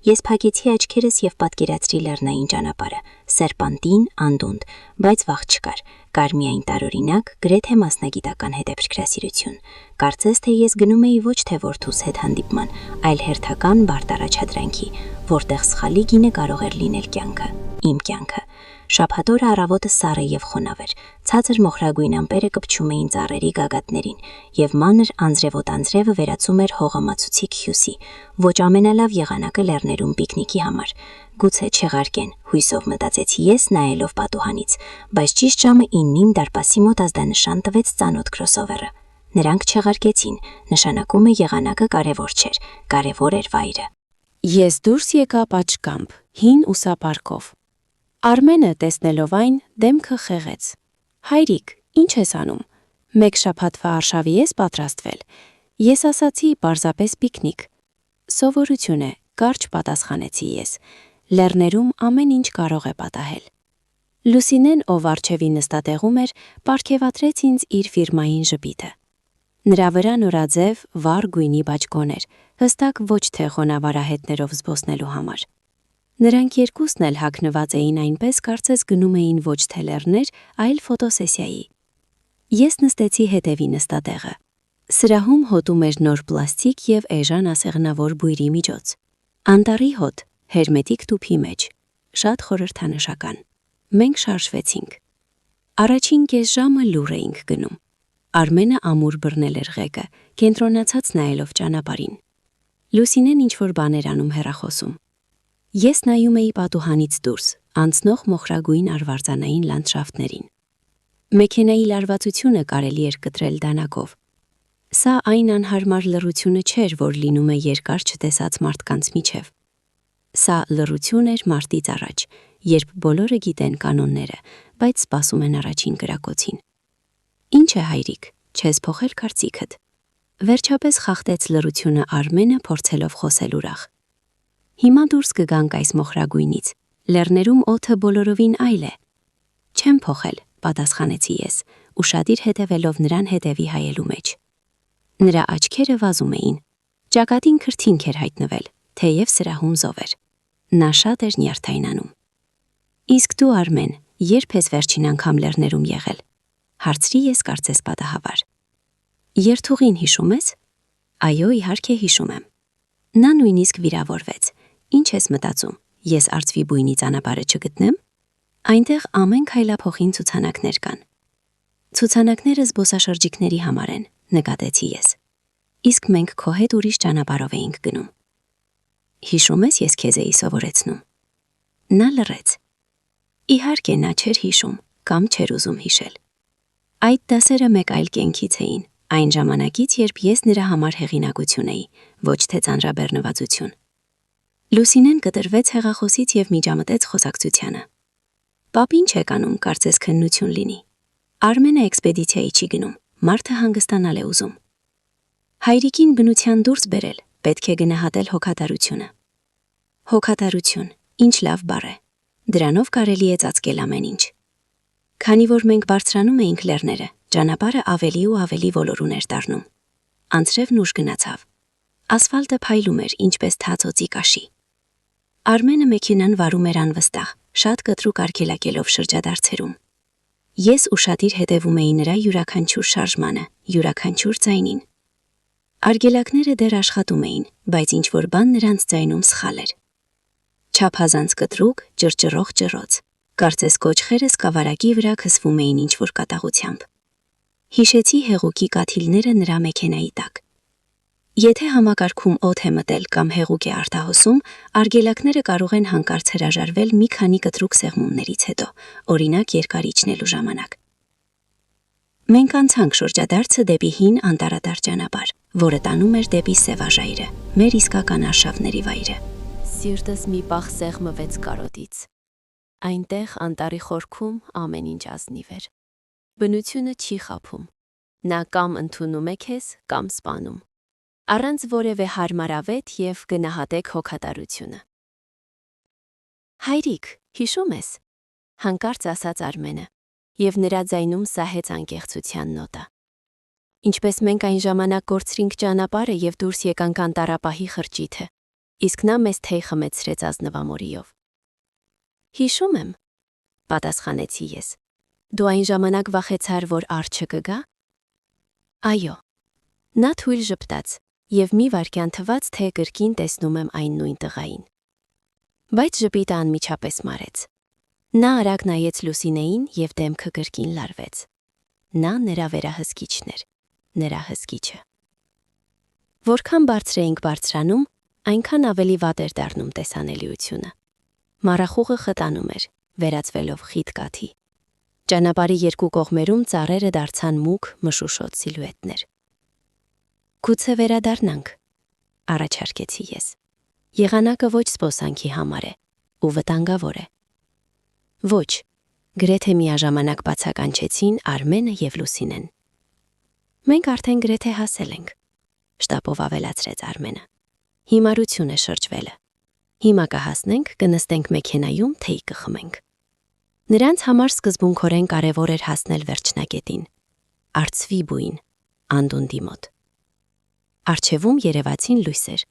Ես փակեցի աչքերս եւ պատկերացրի լեռնային ճանապարհը, սերպանտին, անդունդ, բայց վաղ չկար։ Կար միայն տարօրինակ, գրեթե մասնագիտական հետաքրքրասիրություն։ Կարծես թե ես գնում էի ոչ թե որդուս հետ հանդիպման, այլ հերթական բարդ առաջադրանքի, որտեղ սխալի գինը կարող էր լինել կյանքը, իմ կյանքը։ Շաբաթօրը առավոտը սառը եւ խոնավ էր, ցածր մոխրագույն ամպերը կպչում էին ծառերի գագաթներին, եւ մանր անձրևոտ անձրևը վերածում էր հողամացուցիկ հյուսի, ոչ ամենալավ եղանակը լեռներում պիկնիկի համար։ Գուցե չեղարկեն, հույսով մտածեցի ես նայելով պատուհանից, բայց ճիշտ ժամը 9-ին դարպասի մոտ ազդանշան տվեց ծանոթ քրոսովերը։ Նրանք չեղարկեցին, նշանակում է եղանակը կարևոր չէր, կարևոր էր վայրը։ Ես դուրս եկա պատշգամբ, հին ուսապարկով։ Արմենը տեսնելով այն, դեմքը խեղեց։ Հայրիկ, ինչ ես անում։ Մեկ շաբաթվա արշավի ես պատրաստվել։ Ես ասացի պարզապես պիկնիկ։ Սովորություն է, կարճ պատասխանեցի ես։ Լեռներում ամեն ինչ կարող է պատահել։ Լուսինեն, ով առջևի նստատեղում էր, պարգևատրեց ինձ իր ֆիրմային ժպիտը։ Նրա վրա նորաձև, վառ գույնի բաճկոն էր, հստակ ոչ թե խոնավարահետներով զբոսնելու համար։ Նրանք երկուսն էլ հագնված էին այնպես, կարծես գնում էին ոչ թե լեռներ, այլ ֆոտոսեսիայի։ Ես նստեցի հետևի նստատեղը։ Սրահում հոտում էր նոր պլաստիկ եւ էժան ասեղնավոր բույրի միջոց։ Անտառի հոտ, հերմետիկ տուփի մեջ, շատ խորհրդանշական։ Մենք շարժվեցինք։ Առաջին կես ժամը լուր էինք գնում։ Արմենը ամուր բռնել էր ղեկը, կենտրոնացած նայելով ճանապարհին։ Լուսինեն ինչ-որ բան էր անում հեռախոսում։ Ես նայում էի պատուհանից դուրս, անցնող մոխրագույն արվարձանային լանդշաֆտներին։ Մեքենայի լարվածությունը կարելի էր կտրել դանակով։ Սա այն անհարմար լռությունը չէր, որ լինում է երկար չտեսած մարդկանց միջև։ Սա լռություն էր մարտից առաջ, երբ բոլորը գիտեն կանոնները, բայց սպասում են առաջին կրակոցին։ Ինչ է հայրիկ, չես փոխել կարծիքդ։ Վերջապես խախտեց լռությունը Արմենը, փորձելով խոսել ուրախ։ Հիմա դուրս կգանք այս մոխրագույնից, լեռներում օդը բոլորովին այլ է։ Չեմ փոխել, պատասխանեցի ես, ուշադիր հետևելով նրան հետևի հայելու մեջ։ Նրա աչքերը վազում էին։ Ճակատին քրթինք էր հայտնվել, թեև սրահում զով էր։ Նա շատ էր նյարդայնանում։ Իսկ դու, Արմեն, երբ ես վերջին անգամ լեռներում եղել։ Հարցրի ես կարծես պատահաբար։ Երթուղին հիշում ես։ Այո, իհարկե հիշում եմ։ Նա նույնիսկ վիրավորվեց։ Ինչ ես մտածում, ես արծվի բույնի ճանապարհը չգտնեմ։ Այնտեղ ամեն քայլափոխին ցուցանակներ կան։ Ցուցանակները զբոսաշրջիկների համար են, նկատեցի ես։ Իսկ մենք քո հետ ուրիշ ճանապարհով էինք գնում։ Հիշում ես, ես քեզ էի սովորեցնում։ Նա լռեց։ Իհարկե նա չէր հիշում, կամ չէր ուզում հիշել։ Այդ դասերը մեկ այլ կյանքից էին, այն ժամանակից, երբ ես նրա համար հեղինակություն էի, ոչ թե ծանրաբեռնվածություն։ Լուսինեն կտրվեց հեղախոսից եւ միջամտեց խոսակցությանը։ Պապ ինչ եք անում, կարծես քննություն լինի։ Արմենը էքսպեդիցիայի չի գնում, մարդը հանգստանալ է ուզում։ Հայրիկին բնության դուրս բերել, պետք է գնահատել հոգատարությունը։ Հոգատարություն, ինչ լավ բառ է։ Դրանով կարելի է ծածկել ամեն ինչ։ Քանի որ մենք բարձրանում էինք լեռները, ճանապարհը ավելի ու ավելի ոլորուն էր դառնում։ Անձրևն ուժ գնացավ։ Ասֆալտը փայլում էր, ինչպես թացոցի կաշի։ Արմենը մեքենան վարում էր անվստահ, շատ կտրուկ արգելակելով շրջադարձերում։ Ես ուշադիր հետևում էի նրա յուրաքանչյուր շարժմանը, յուրաքանչյուր ձայնին։ Արգելակները դեռ աշխատում էին, բայց ինչ-որ բան նրանց ձայնում սխալ էր։ Չափազանց կտրուկ, ճռճռող ճռոց։ Կարծես կոճղերը սկավառակի վրա քսվում էին ինչ-որ կատաղությամբ։ Հիշեցի հեղուկի կաթիլները նրա մեքենայի տակ։ Եթե համակարգում օդ է մտել կամ հեղուկ է արտահոսում, արգելակները կարող են հանկարծ հրաժարվել մի քանի կտրուկ սեղմումներից հետո, օրինակ երկար իջնելու ժամանակ։ Մենք անցանք շրջադարձը դեպի հին անտառատար ճանապարհ, որը տանում էր դեպի Սևաժայրը, մեր իսկական արշավների վայրը։ Սիրտս մի պահ սեղմվեց կարոտից։ Այնտեղ անտառի խորքում ամեն ինչ ազնիվ էր։ Բնությունը չի խաբում։ Նա կամ ընդունում է քեզ, կամ սպանում։ Առանց որևէ հարմարավետ եւ գնահատեք հոգատարությունը։ Հայրիկ, հիշում ես, հանկարծ ասաց Արմենը, եւ նրա ձայնում սահեց անկեղծության նոտա։ Ինչպես մենք այն ժամանակ կորցրինք ճանապարհը եւ դուրս եկանք անտառապահի խրճիթը, իսկ նա մեզ թեյ խմեցրեց ազնվամորիով։ Հիշում եմ, պատասխանեցի ես։ Դու այն ժամանակ վախեցար, որ արջը կգա։ Այո։ Նա թույլ ժպտաց եւ մի վայրկյան թվաց, թե կրկին տեսնում եմ այն նույն տղային։ Բայց ժպիտը անմիջապես մարեց։ Նա արագ նայեց Լուսինեին եւ դեմքը կրկին լարվեց։ Նա նրա վերահսկիչն էր, նրա հսկիչը։ Որքան բարձր էինք բարձրանում, այնքան ավելի վատ էր դառնում տեսանելիությունը։ Մառախուղը խտանում էր, վերածվելով խիտ կաթի։ Ճանապարհի երկու կողմերում ծառերը դարձան մուգ, մշուշոտ սիլուետներ։ Գուցե վերադառնանք, առաջարկեցի ես։ Եղանակը ոչ սպոսանքի համար է, ու վտանգավոր է։ Ոչ, գրեթե միաժամանակ բացականչեցին Արմենը եւ Լուսինեն։ Մենք արդեն գրեթե հասել ենք, շտապով ավելացրեց Արմենը։ Հիմարություն է շրջվելը։ Հիմա կհասնենք, կնստենք մեքենայում, թեյ կխմենք։ Նրանց համար սկզբունքորեն կարևոր էր հասնել վերջնակետին։ Արծվի բույն, անդունդի մոտ։ Առջևում երևացին լույսեր։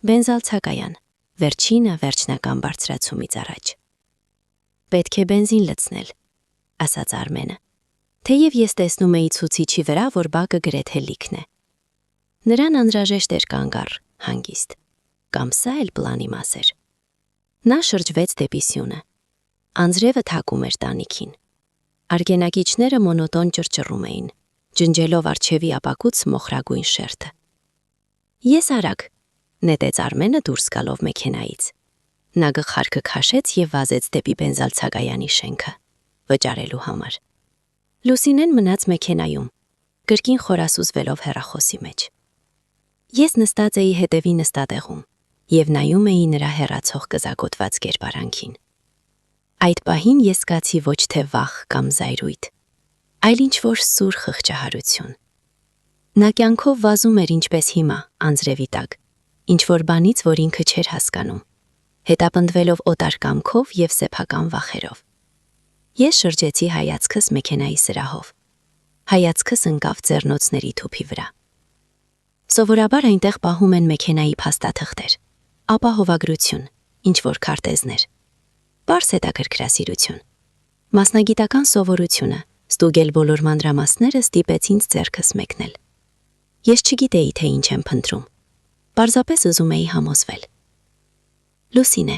Բենզալցակայան, վերջինը վերջնական բարձրացումից առաջ։ Պետք է բենզին լցնել, ասաց Արմենը։ Թեև ես տեսնում էի ցուցիչի վրա, որ բակը գրեթե լիքն է։ Նրան անհրաժեշտ էր կանգառ, հանգիստ, կամ սա էլ պլանի մաս էր։ Նա շրջվեց դեպի սյունը։ Անձրևը թակում էր տանիքին։ Արգենակիչները մոնոտոն ճռճռում էին, ջնջելով առջևի ապակուց մոխրագույն շերտը։ Ես արագ, նետեց Արմենը դուրս գալով մեքենայից։ Նա գլխարկը քաշեց եւ վազեց դեպի բենզալցակայանի շենքը, վճարելու համար։ Լուսինեն մնաց մեքենայում, կրկին խորասուզվելով հեռախոսի մեջ։ Ես նստած էի հետևի նստատեղում եւ նայում էի նրա հեռացող կզակոտված կերպարանքին։ Այդ պահին ես զգացի ոչ թե վախ կամ զայրույթ, այլ ինչ-որ սուր խղճահարություն։ Նա կյանքով վազում էր ինչպես հիմա, անձրևի տակ, ինչ-որ բանից, որ ինքը չէր հասկանում, հետապնդվելով օտար կամքով եւ սեփական վախերով։ Ես շրջեցի հայացքս մեքենայի սրահով։ Հայացքս ընկավ ձեռնոցների թուփի վրա։ Սովորաբար այնտեղ պահում են մեքենայի փաստաթղթեր, ապահովագրություն, ինչ-որ քարտեզներ։ Պարզ հետաքրքրասիրություն։ Մասնագիտական սովորությունը, ստուգել բոլոր մանրամասները ստիպեց ինձ ձեռքս մեկնել։ Ես չգիտեի, թե ինչ եմ փնտրում։ Պարզապես ուզում էի համոզվել։ Լուսինե,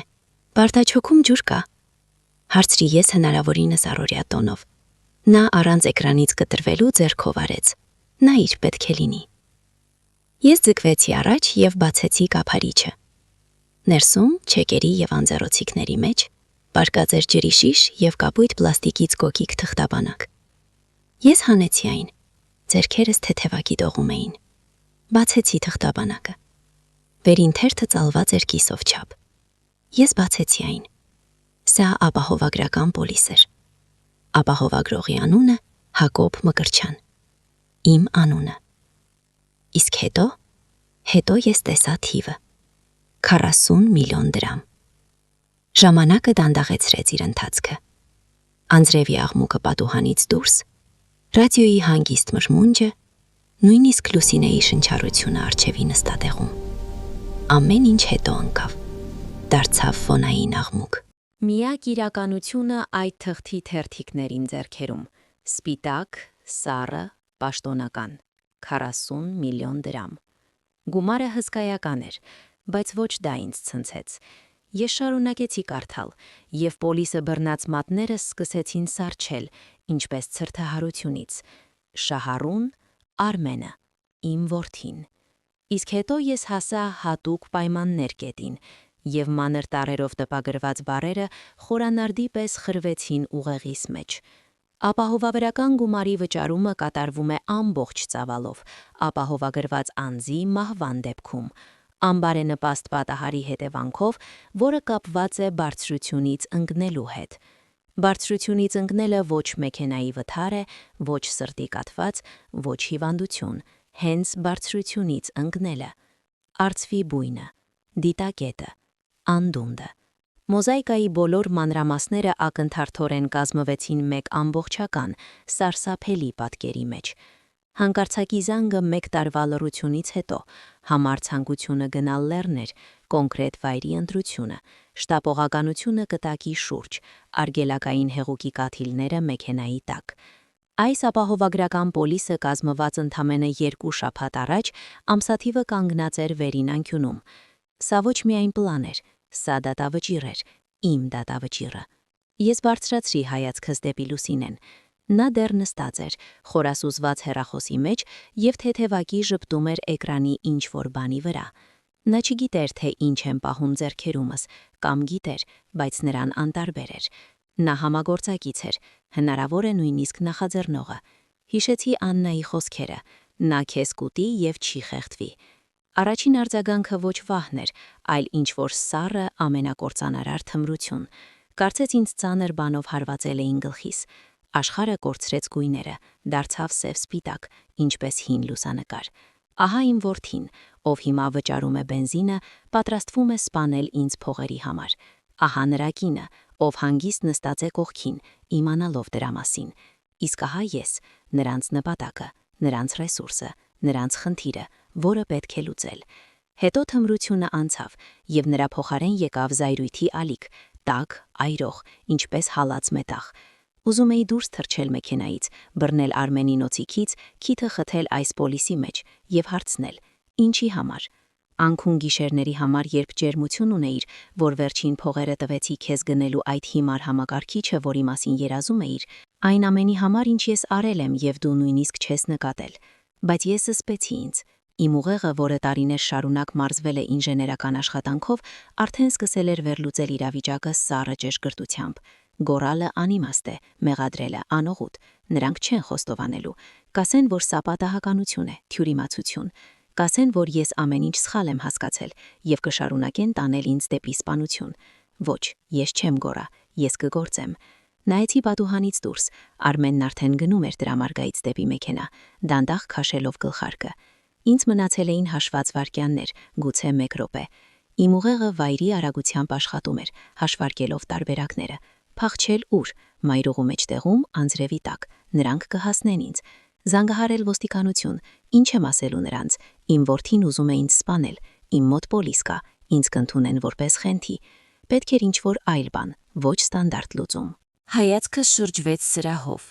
բարդաչոքում ջուր կա։ Հարցրի ես հնարավորինս առօրյա տոնով։ Նա առանց էկրանից կտրվելու ձեռքով արեց։ Նա իր պետք է լինի։ Ես ձգվեցի առաջ եւ բացեցի կափարիչը։ Ներսում, չեկերի եւ անձեռոցիկների մեջ, բարկած էր ջրի շիշ եւ կապույտ պլաստիկից կոկիկ թղթաբանակ։ Ես հանեցի այն։ Ձեռքերս թեթևակի դողում էին։ Բացեցի թղթաբանակը։ Վերին թերթը ծալված էր կիսով չափ։ Ես բացեցի այն։ Սա ապահովագրական պոլիս էր։ Ապահովագրողի անունը Հակոբ Մկրտչյան։ Իմ անունը։ Իսկ հետո ես տեսա թիվը 40 միլիոն դրամ։ Ժամանակը դանդաղեցրեց իր ընթացքը։ Անձրևի աղմուկը պատուհանից դուրս, ռադիոյի հանգիստ մրմունջը, նույնիսկ Լուսինեի շնչառությունը առջևի նստատեղում։ Ամեն ինչ հետո ընկավ, դարձավ ֆոնային աղմուկ։ Միակ իրականությունը այդ թղթի թերթիկներին ձեռքերում, սպիտակ, սառը, պաշտոնական, 40 միլիոն դրամ։ Գումարը հսկայական էր, բայց ոչ դա ինձ ցնցեց։ Ես շարունակեցի կարդալ, եւ պոլիսը բռնած մատներս սկսեցին սառչել, ինչպես ցրթահարությունից։ Շահառուն Արմենը, իմ որդին։ Իսկ հետո ես հասա հատուկ պայմաններ կետին, եւ մանր տառերով տպագրված բառերը խորանարդի պես խրվեցին ուղեղիս մեջ։ Ապահովագրական գումարի վճարումը կատարվում է ամբողջ ծավալով, ապահովագրված անձի մահվան դեպքում, անբարենպաստ պատահարի հետևանքով, որը կապված է բարձրությունից ընկնելու հետ։ Բարձրությունից ընկնելը ոչ մեքենայի վթար է, ոչ սրտի կաթված, ոչ հիվանդություն, հենց բարձրությունից ընկնելը։ Արծվի բույնը, դիտակետը, անդունդը։ Մոզաիկայի բոլոր մանրամասները ակնթարթորեն կազմվեցին մեկ ամբողջական, սարսափելի պատկերի մեջ։ Հանկարծակի զանգը մեկ տարվա լռությունից հետո, համառ ցանկությունը գնալ լեռներ, կոնկրետ վայրի ընտրությունը, շտապողականությունը կտակի շուրջ, արգելակային հեղուկի կաթիլները մեքենայի տակ։ Այս ապահովագրական պոլիսը կազմված ընդամենը 2 շաբաթ առաջ ամսաթիվը կանգնած էր վերին անկյունում։ Սա ոչ միայն պլան էր, սա դատավճիռ էր, իմ դատավճիռը։ Ես բարձրացրի հայացքս դեպի Լուսինեն։ Նա դեռ նստած էր, խորասուզված հեռախոսի մեջ եւ թեթևակի ժպտում էր էկրանի ինչ-որ բանի վրա։ Նա չգիտեր, թե ինչ եմ պահում ձեռքերումս, կամ գիտեր, բայց նրան անտարբեր էր։ Նա համագործակից էր, հնարավոր է նույնիսկ նախաձեռնողը։ Հիշեցի Աննայի խոսքերը. նա քեզ կուտի եւ չի խեղդվի։ Առաջին արձագանքը ոչ վահն էր, այլ ինչ-որ սառը ամենակործանարար թմրություն։ Կարծեց ինձ ծանր բանով հարվածել էին գլխիս։ Աշխարհը կորցրեց գույները, դարձավ սև-սպիտակ, ինչպես հին լուսանկար։ Ահա իմ որդին, ով հիմա վճարում է բենզինը, պատրաստվում է սպանել ինձ փողերի համար։ Ահա նրա կինը, ով հանգիստ նստած է կողքին, իմանալով դրա մասին։ Իսկ ահա ես, նրանց նպատակը, նրանց ռեսուրսը, նրանց խնդիրը, որը պետք է լուծել։ Հետո թմրությունը անցավ, եւ նրա փոխարեն եկավ զայրույթի ալիք, տաք, այրող, ինչպես հալած մետաղ։ Ուզում էի դուրս թռչել մեքենայից, բռնել Արմենի նոցիկից, քիթը խթել այս պոլիսի մեջ եւ հարցնել. ինչի համար։ Անքուն գիշերների համար, երբ ջերմություն ունեիր, որ վերջին փողերը տվեցի քեզ գնելու այդ հիմար համակարգիչը, որի մասին երազում էիր, այն ամենի համար, ինչ ես արել եմ եւ դու նույնիսկ չես նկատել։ Բայց ես զսպեցի ինձ։ Իմ ուղեղը, որը տարիներ շարունակ մարզվել է ինժեներական աշխատանքով, արդեն սկսել էր վերլուծել իրավիճակը սառը ճշգրտությամբ։ Գորալը անիմաստ է, մեղադրելը անօղուտ, նրանք չեն խոստովանելու։ Կասեն, որ սա պատահականություն է, թյուրիմացություն։ Կասեն, որ ես ամեն ինչ սխալ եմ հասկացել եւ կշարունակեն տանել ինձ դեպի սպանություն։ Ոչ, ես չեմ գորա, ես կգործեմ։ Նայեցի պատուհանից դուրս, Արմենն արդեն գնում էր դրամարկայից դեպի մեքենա, դանդաղ քաշելով գլխարկը։ Ինձ մնացել էին հաշված վայրկյաններ, գուցե 1 րոպե։ Իմ ուղեղը վայրի արագությամբ աշխատում էր, հաշվարկելով տարբերակները։ Փախչել ուր, մայրուղու մեջտեղում, անձրևի տակ, նրանք կհասնեն ինձ։ Զանգահարել ոստիկանություն, ինչ եմ ասելու նրանց, իմ որդին ուզում է ինձ սպանել, իմ մոտ պոլիս կա, ինձ կընդունեն որպես խենթի։ Պետք էր ինչ-որ այլ բան, ոչ ստանդարտ լուծում։ Հայացքս շրջվեց սրահով։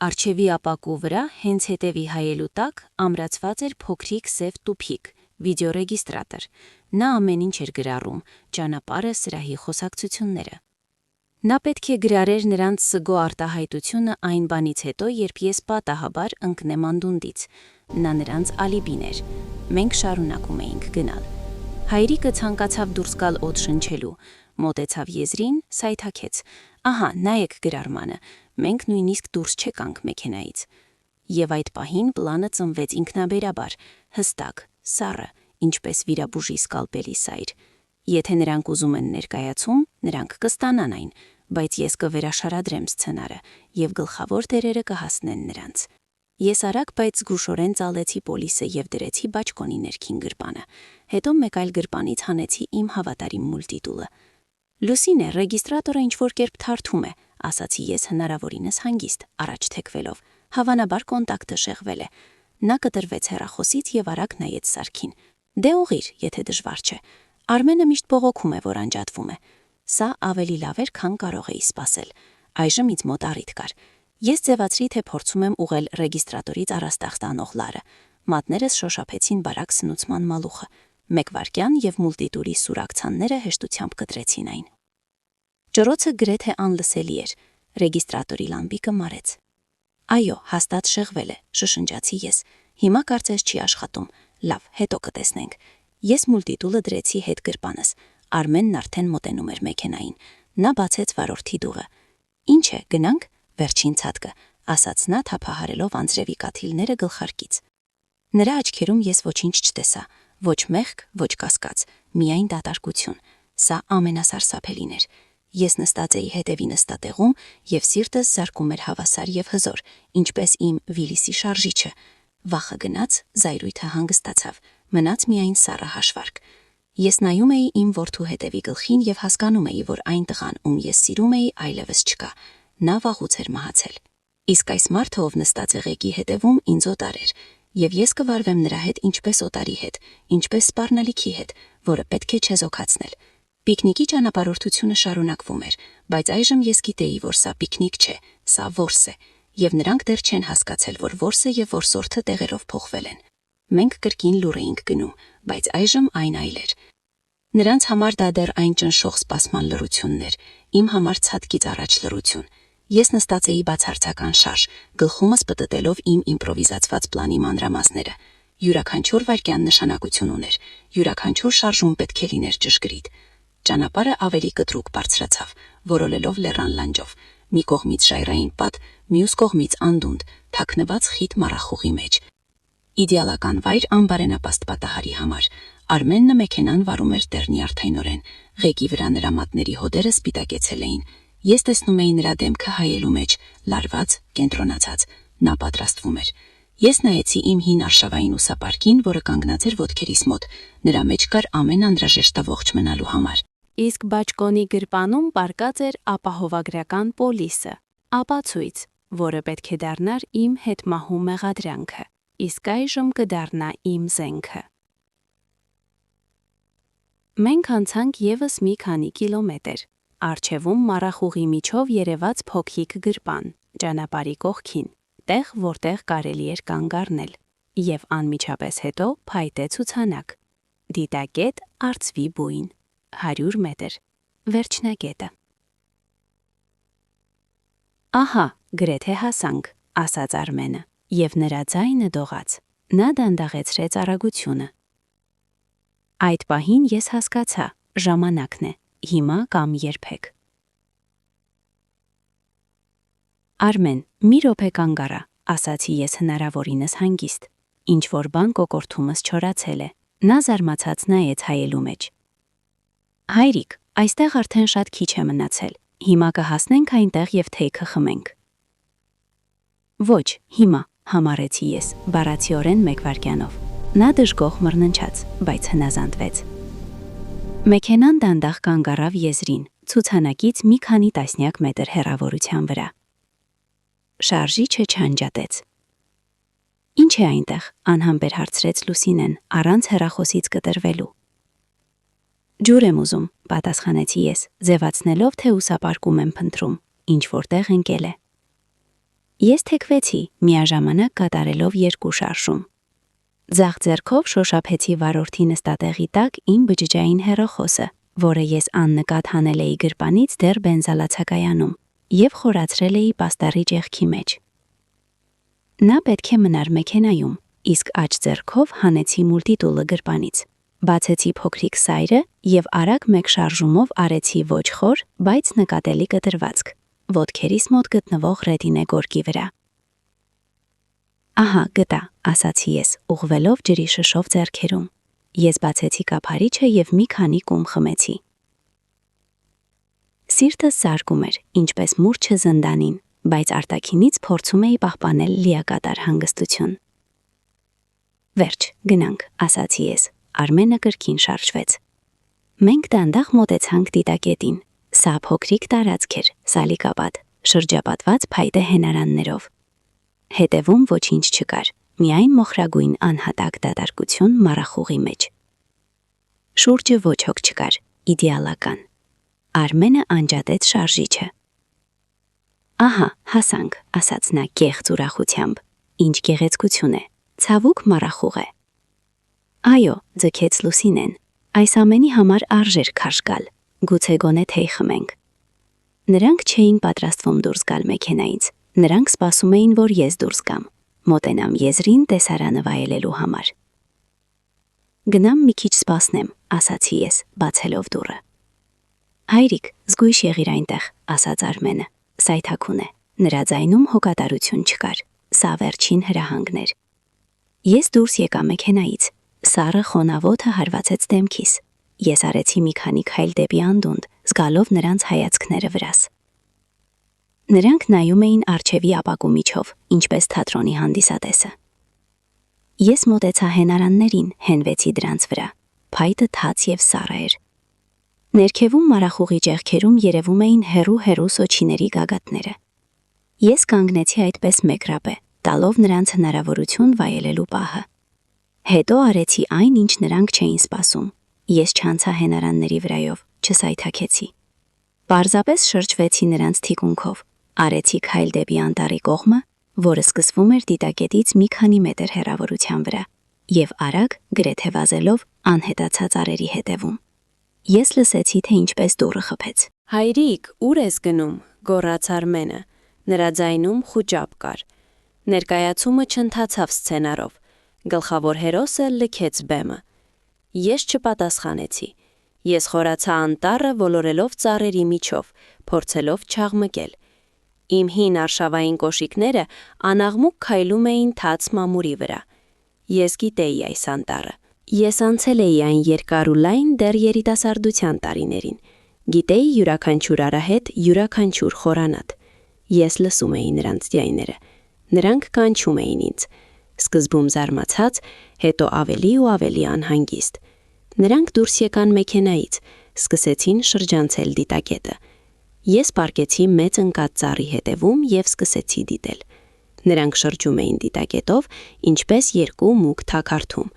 Առջևի ապակու վրա, հենց հետևի հայելու տակ, ամրացված էր փոքրիկ սև տուփիկ, վիդեոռեգիստրատոր։ Նա ամեն ինչ էր գրառում, ճանապարհը, սրահի խոսակցությունները։ Նա պետք է գրարեր նրանց սգո արտահայտությունը այն բանից հետո, երբ ես պատահաբար ընկնեմ անդունդից։ Նա նրանց ալիբին էր։ Մենք շարունակում էինք գնալ։ Հայրիկը ցանկացավ դուրս գալ օդ շնչելու, մոտեցավ եզրին, սայթաքեց. ահա, նայեք գրարմանը, մենք նույնիսկ դուրս չեկանք մեքենայից։ Եվ այդ պահին պլանը ծնվեց ինքնաբերաբար, հստակ, սառը, ինչպես վիրաբուժի սկալպելի սայր։ Եթե նրանք ուզում են ներկայացում, նրանք կստանան այն, բայց ես կվերաշարադրեմ սցենարը, եւ գլխավոր դերերը կհասնեն նրանց։ Ես արագ, բայց զգուշորեն ծալեցի պոլիսը եւ դրեցի բաճկոնի ներքին գրպանը։ Հետո մեկ այլ գրպանից հանեցի իմ հավատարիմ մուլտիտուլը։ Լուսինե, ռեգիստրատորը ինչ-որ կերպ թարթում է, ասացի ես հնարավորինս հանգիստ, առաջ թեքվելով, հավանաբար կոնտակտը շեղվել է։ Նա կտրվեց հեռախոսից եւ արագ նայեց Սարգին։ Դե ուղիր, եթե դժվար չէ։ Արմենը միշտ բողոքում է, որ անջատվում է։ Սա ավելի լավ էր, քան կարող էի սպասել։ Այժմ ինձ մոտ առիթ կար։ Ես ձևացրի, թե փորձում եմ ուղղել ռեգիստրատորից առաստաղ տանող լարը։ Մատներս շոշափեցին բարակ սնուցման մալուխը։ 1 վայրկյան եւ մուլտիտուրի սուրակցանները հեշտությամբ կտրեցին այն։ Ջրոցը գրեթե անլսելի էր։ Ռեգիստրատորի լամպիկը մարեց։ Այո, հաստատ շեղվել է, շշնջացի ես։ Հիմա կարծես չի աշխատում։ Լավ, հետո կտեսնենք։ Ես մուլտիտուլը դրեցի հետ գրպանս։ Արմենն արդեն մոտենում էր մեքենային։ Նա բացեց վարորդի դուռը։ Ինչ է, գնանք, վերջին ցածկը, ասաց նա թափահարելով անձրևի կաթիլները գլխարկից։ Նրա աչքերում ես ոչինչ չտեսա, ոչ մեղք, ոչ կասկած, միայն դատարկություն։ Սա ամենասարսափելին էր։ Ես նստած էի հետևի նստատեղում եւ սիրտս զարկում էր հավասար եւ հզոր, ինչպես իմ Վիլիսի շարժիչը։ Վախը գնաց, զայրույթը հանգստացավ, մնաց միայն սառը հաշվարկ։ Ես նայում էի իմ որդու հետևի գլխին եւ հասկանում էի, որ այն տղան, ում ես սիրում էի, այլևս չկա։ Նա վաղուց էր մահացել։ Իսկ այս մարդը, ով նստած է ղեկի հետևում, ինձ օտար էր, եւ ես կվարվեմ նրա հետ ինչպես օտարի հետ, ինչպես սպառնալիքի հետ, որը պետք է չեզոքացնել։ Պիկնիկի ճանապարհորդությունը շարունակվում էր, բայց այժմ ես գիտեի, որ սա պիկնիկ չէ, սա որս է, եւ նրանք դեռ չեն հասկացել, որ որսը եւ որսորդը տեղերով փոխվել են։ Մենք կրկին լուր էինք գնում, բայց այժմ այն այլ էր։ Նրանց համար դա դեռ այն ճնշող սպասման լռությունն էր, իմ համար ցածկից առաջ լռություն։ Ես նստած էի բացարձական շարժ, գլխումս պտտելով իմ իմպրովիզացված պլանի մանրամասները։ Յուրաքանչյուր վայրկյան նշանակություն ուներ, յուրաքանչյուր շարժում պետք է լիներ ճշգրիտ։ Ճանապարհը ավելի կտրուկ բարձրացավ, որոլելով լեռան լանջով, մի կողմից ժայռային պատ, մյուս կողմից անդունդ, թաքնված խիտ մառախուղի մեջ։ Իդեալական վայր անբարենապաստ պատահարի համար։ Արմենը մեքենան վարում էր տերնիարդայնորեն, ղեկի վրա նրա մատների հոդերը սպիտակեցել էին։ Ես տեսնում էի նրա դեմքը հայելու մեջ, լարված, կենտրոնացած, նա պատրաստվում էր։ Ես նայեցի իմ հին արշավային ուսապարկին, որը կանգնած էր ոտքերիս մոտ, նրա մեջ կար ամեն անհրաժեշտը ողջ մնալու համար։ Իսկ բաճկոնի գրպանում պարկած էր ապահովագրական պոլիսը, ապացույց, որը պետք է դառնար իմ հետմահու մեղադրանքը, իսկ այժմ կդառնա իմ զենքը։ Մենք անցանք եւս մի քանի կիլոմետր։ Առջևում մառախուղի միջով երևաց փոքրիկ գրպան, ճանապարհի կողքին, տեղ, որտեղ կարելի էր կանգ առնել, եւ անմիջապես հետո փայտե ցուցանակ։ Դիտակետ արծվի բույն, 100 մետր, վերջնակետը։ Ահա, գրեթե հասանք, ասաց Արմենը, եւ նրա ձայնը դողաց։ Նա դանդաղեցրեց արագությունը։ Այդ պահին ես հասկացա, ժամանակն է, հիմա կամ երբեք։ Արմեն, մի րոպե կանգ առա, ասացի ես հնարավորինս հանգիստ։ Ինչ որ բան կոկորթումս չորացել է։ Նա զարմացած նայեց հայելու մեջ։ Հայրիկ, այստեղ արդեն շատ քիչ է մնացել։ Հիմա կհասնենք այնտեղ եւ թեյքը խմենք։ Ոչ, հիմա, համառեցի ես, բառացիորեն 1 վայրկյանով։ Նա դժգոհ մռնչաց, բայց հնազանդվեց։ Մեքենան դանդաղ կանգ առավ եզրին, ցուցանակից մի քանի տասնյակ մետր հեռավորության վրա։ Շարժիչը չանջատեց։ Ինչ է այնտեղ, անհամբեր հարցրեց Լուսինեն, առանց հեռախոսից կտրվելու։ Ջուր եմ ուզում, պատասխանեցի ես, ձևացնելով, թե ուսապարկում եմ փնտրում, ինչ որտեղ ընկել է։ Ես թեքվեցի, միաժամանակ կատարելով 2 շարժում։ Ձախ ձեռքով շոշափեցի վարորդի նստատեղի տակ իմ բջջային հեռախոսը, որը ես աննկատ հանել էի գրպանից դեռ բենզալացակայանում, եւ խորացրել էի պաստառի ճեղքի մեջ։ Նա պետք է մնար մեքենայում, իսկ աջ ձեռքով հանեցի մուլտիտուլը գրպանից։ Բացեցի փոքրիկ սայրը եւ արագ 1 շարժումով արեցի ոչ խոր, բայց նկատելի կտրվածք, ոտքերիս մոտ գտնվող ռետինե գորգի վրա։ Ահա, գտա, ասացի ես, ուղղվելով ջրի շշով ձեռքերում։ Ես բացեցի կափարիչը եւ մի քանի կում խմեցի։ Սիրտս զարկում էր, ինչպես մուրճը զնդանին, բայց արտաքինից փորձում էի պահպանել լիակատար հանգստություն։ Վերջ, գնանք, ասացի ես, Արմենը կրկին շարժվեց։ Մենք դանդաղ մոտեցանք դիտակետին, սա փոքրիկ տարածք էր, սալիկապատ, շրջապատված փայտե հենարաններով։ Հետևում ոչինչ չկար, միայն մոխրագույն անհատակ դատարկություն մառախուղի մեջ։ Շուրջը ոչ ոք չկար, իդեալական։ Արմենը անջատեց շարժիչը։ Ահա, հասանք, ասաց նա կեղծ ուրախությամբ։ Ինչ գեղեցկություն է, ցավուկ մառախուղ է։ Այո, ձգեց Լուսինեն, այս ամենի համար արժեր քարշ գալ, գուցե գոնե թեյ խմենք։ Նրանք չէին պատրաստվում դուրս գալ մեքենայից, նրանք սպասում էին, որ ես դուրս գամ, մոտենամ եզրին տեսարանը վայելելու համար։ Գնամ մի քիչ սպասնեմ, ասացի ես, բացելով դուռը։ Հայրիկ, զգույշ եղիր այնտեղ, ասաց Արմենը, սայթաքուն է, նրա ձայնում հոգատարություն չկար, սա վերջին հրահանգն էր։ Ես դուրս եկա մեքենայից, սառը խոնավոթը հարվածեց դեմքիս, ես արեցի մի քանի քայլ դեպի անդունդ, զգալով նրանց հայացքները վրաս։ Նրանք նայում էին առջևի ապակու միջով, ինչպես թատրոնի հանդիսատեսը։ Ես մոտեցա հենարաններին, հենվեցի դրանց վրա, փայտը թաց և սառը էր։ Ներքևում մառախուղի ճեղքերում երևում էին հեռու սոչիների գագաթները։ Ես կանգնեցի այդպես մեկ րոպե, տալով նրանց հնարավորություն վայելելու պահը։ Հետո արեցի այն, ինչ նրանք չէին սպասում։ Ես չանցա հենարանների վրայով, չսայթաքեցի։ Պարզապես շրջվեցի նրանց թիկունքով, արեցի քայլ դեպի անտառի կողմը, որը սկսվում էր դիտակետից մի քանի մետր հեռավորության վրա, և արագ, գրեթե վազելով, անհետացա ծառերի հետևում։ Ես լսեցի, թե ինչպես դուռը խփեց։ Հայրիկ, ուր ես գնում, գոռաց Արմենը։ Նրա ձայնում խուճապ կար։ Ներկայացումը չընթացավ սցենարով։ Գլխավոր հերոսը լքեց բեմը։ Ես չպատասխանեցի։ Ես խորացա անտառը ոլորելով ծառերի միջով, փորձելով չաղմկել։ Իմ հին արշավային կոշիկները անաղմուկ քայլում էին թաց մամուրի վրա։ Ես գիտեի այս անտառը։ Ես անցել էի այն երկար ու լայն դեռ երիտասարդության տարիներին։ Գիտեի յուրաքանչյուր արահետ, յուրաքանչյուր խորանատ։ Ես լսում էի նրանց ձայները։ Նրանք կանչում էին ինձ։ Սկզբում զարմացած, հետո ավելի ու ավելի անհանգիստ։ Նրանք դուրս եկան մեքենայից, սկսեցին շրջանցել դիտակետը։ Ես պառկեցի մեծ ընկած ծառի հետևում և սկսեցի դիտել։ Նրանք շրջում էին դիտակետով, ինչպես երկու մուգ թագարթում,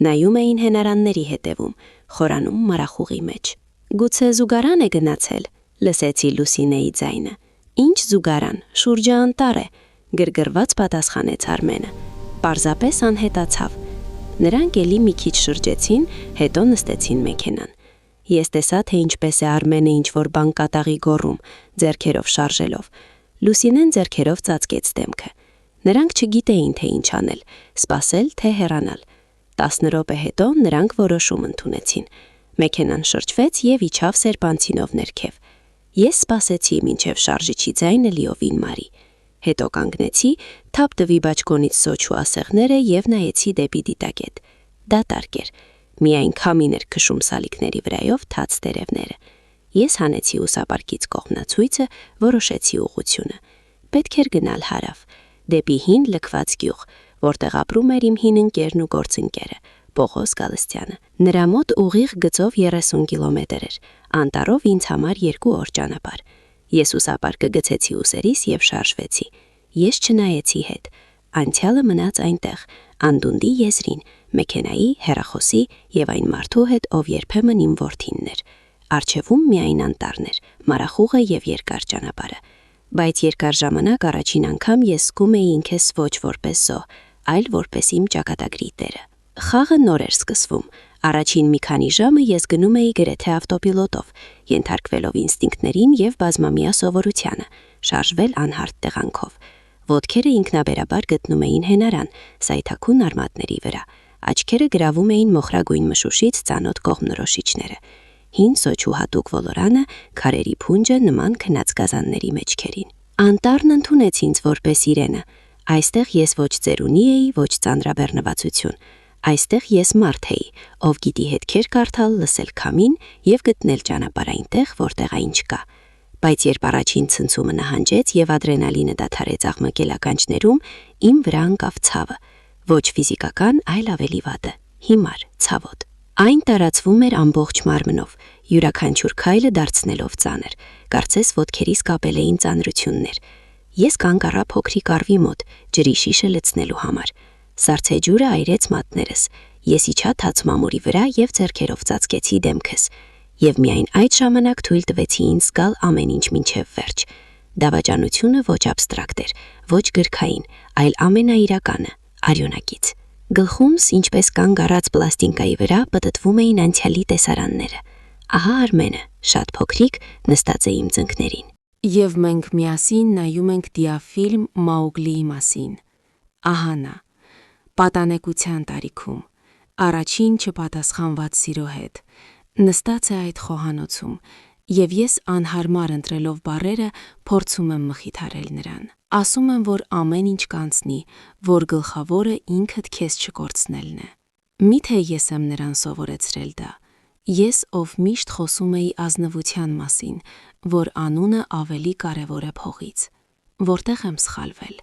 նայում էին հենարանների հետևում, խորանում մառախուղի մեջ։ Գուցե զուգարան է գնացել, լսեցի Լուսինեի ձայնը։ Ինչ զուգարան, շուրջը անտառ է, գրգռված պատասխանեց Արմենը։ Պարզապես անհետացավ։ Նրանք էլի մի քիչ շրջեցին, հետո նստեցին մեքենան։ Ես տեսա, թե ինչպես է Արմենը ինչ-որ բան կատաղի գոռում, ձեռքերով շարժելով։ Լուսինեն ձեռքերով ծածկեց դեմքը։ Նրանք չգիտեին, թե ինչ անել, սպասել, թե հեռանալ։ 10 րոպե հետո նրանք որոշում ընդունեցին։ Մեքենան շրջվեց և իջավ սերպանցինով ներքև։ Ես սպասեցի, մինչև շարժիչի ձայնը լիովին մարի։ Հետո կանգնեցի, թափ տվի բաճկոնից սոճ ու ասեղները և նայեցի դեպի դիտակետ։ Դատարկ էր։ Միայն քամին էր քշում սալիկների վրայով թաց տերևները։ Ես հանեցի ուսապարկից կողմնացույցը, որոշեցի ուղղությունը։ Պետք էր գնալ հարավ, դեպի հին լքված գյուղ, որտեղ ապրում էր իմ հին ընկերն ու գործընկերը, Պողոս Գալստյանը։ Նրա մոտ ուղիղ գծով 30 կիլոմետր էր, անտառով ինձ համար 2 օր ճանապարհ։ Ես ուսապարկը գցեցի ուսերիս և շարժվեցի։ Ես չնայեցի հետ։ Անցյալը մնաց այնտեղ, անդունդի եզրին, մեքենայի, հեռախոսի և այն մարդու հետ, ով երբեմն իմ որդինն էր։ Առջևում միայն անտառն էր, մառախուղը և երկար ճանապարհը։ Բայց երկար ժամանակ առաջին անգամ ես զգում էի ինքս ոչ որպես զոհ, այլ որպես իմ ճակատագրի տերը։ Խաղը նոր էր սկսվում։ Առաջին մի քանի ժամը ես գնում էի գրեթե ավտոպիլոտով, ենթարկվելով ինստինկտներին և բազմամյա սովորությանը, շարժվել անհարթ տեղանքով։ Ոտքերը ինքնաբերաբար գտնում էին հենարան, սայթաքուն արմատների վրա, աչքերը գրավում էին մոխրագույն մշուշից ծանոթ կողմնորոշիչները։ Հին սոճու հատուկ ոլորանը, քարերի փունջը նման քնած գազանների մեջքերին։ Անտառն ընդունեց ինձ որպես իրենը։ Այստեղ ես ոչ ծերունի էի, ոչ ծանրաբեռնվածություն։ Այստեղ ես մարդ էի, ով գիտի հետքեր կարդալ, լսել քամին և գտնել ճանապարհ այնտեղ, որտեղ այն չկա։ Բայց երբ առաջին ցնցումը նահանջեց և ադրենալինը դադարեց աղմկել ականջներում, իմ վրա ընկավ ցավը։ Ոչ ֆիզիկական, այլ ավելի վատը, հիմար, ցավոտ։ Այն տարածվում էր ամբողջ մարմնով, յուրաքանչյուր քայլը դարձնելով ծանր, Կարծես ոտքերիս կապել էին ծանրություններ։ Ես կանգ առա փոքրիկ առվի մոտ, ջրի շիշը լցնելու համար։ Սառցե ջուրը այրեց մատներս։ Ես իջա թաց մամուրի վրա եւ ձեռքերով ծածկեցի դեմքս։ Եվ միայն այդ ժամանակ թույլ տվեցի ինձ զգալ ամեն ինչ մինչև վերջ։ Դավաճանությունը ոչ աբստրակտ էր, ոչ գրքային, այլ ամենաիրականը, արյունակից։ Գլխումս, ինչպես կանգ առած պլաստինկայի վրա, պտտվում էին անցյալի տեսարանները։ Ահա Արմենը, շատ փոքրիկ, նստած է իմ ծնկներին։ Եվ մենք միասին նայում ենք դիաֆիլմ Մաուգլիի մասին։ Ահա նա, պատանեկության տարիքում, առաջին չպատասխանված սիրո հետ, նստած է այդ խոհանոցում, եւ ես անհարմար ընտրելով բառերը փորձում եմ մխիթարել նրան։ Ասում եմ, որ ամեն ինչ կանցնի, որ գլխավորը ինքդ քեզ չկորցնելն է։ Միթե ես եմ նրան սովորեցրել դա։ Ես, ով միշտ խոսում էի ազնվության մասին, որ անունը ավելի կարևոր է փողից։ Որտեղ եմ սխալվել։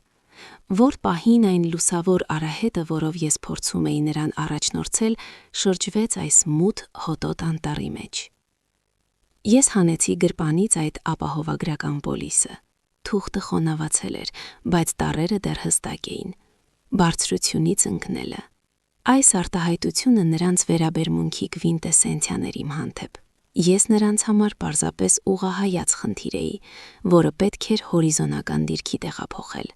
Որ պահին այն լուսավոր արահետը, որով ես փորձում էի նրան առաջնորդել, շրջվեց այս մութ հոտոտ անտառի մեջ։ Ես հանեցի գրպանից այդ ապահովագրական պոլիսը։ Թուղթը խոնավացել էր, բայց տառերը դեռ հստակ էին։ Բարձրությունից ընկնելը։ Այս արտահայտությունը նրանց վերաբերմունքի կվինտեսենցիան էր իմ հանդեպ։ Ես նրանց համար պարզապես ուղղահայաց խնդիր էի, որը պետք էր հորիզոնական դիրքի տեղափոխել։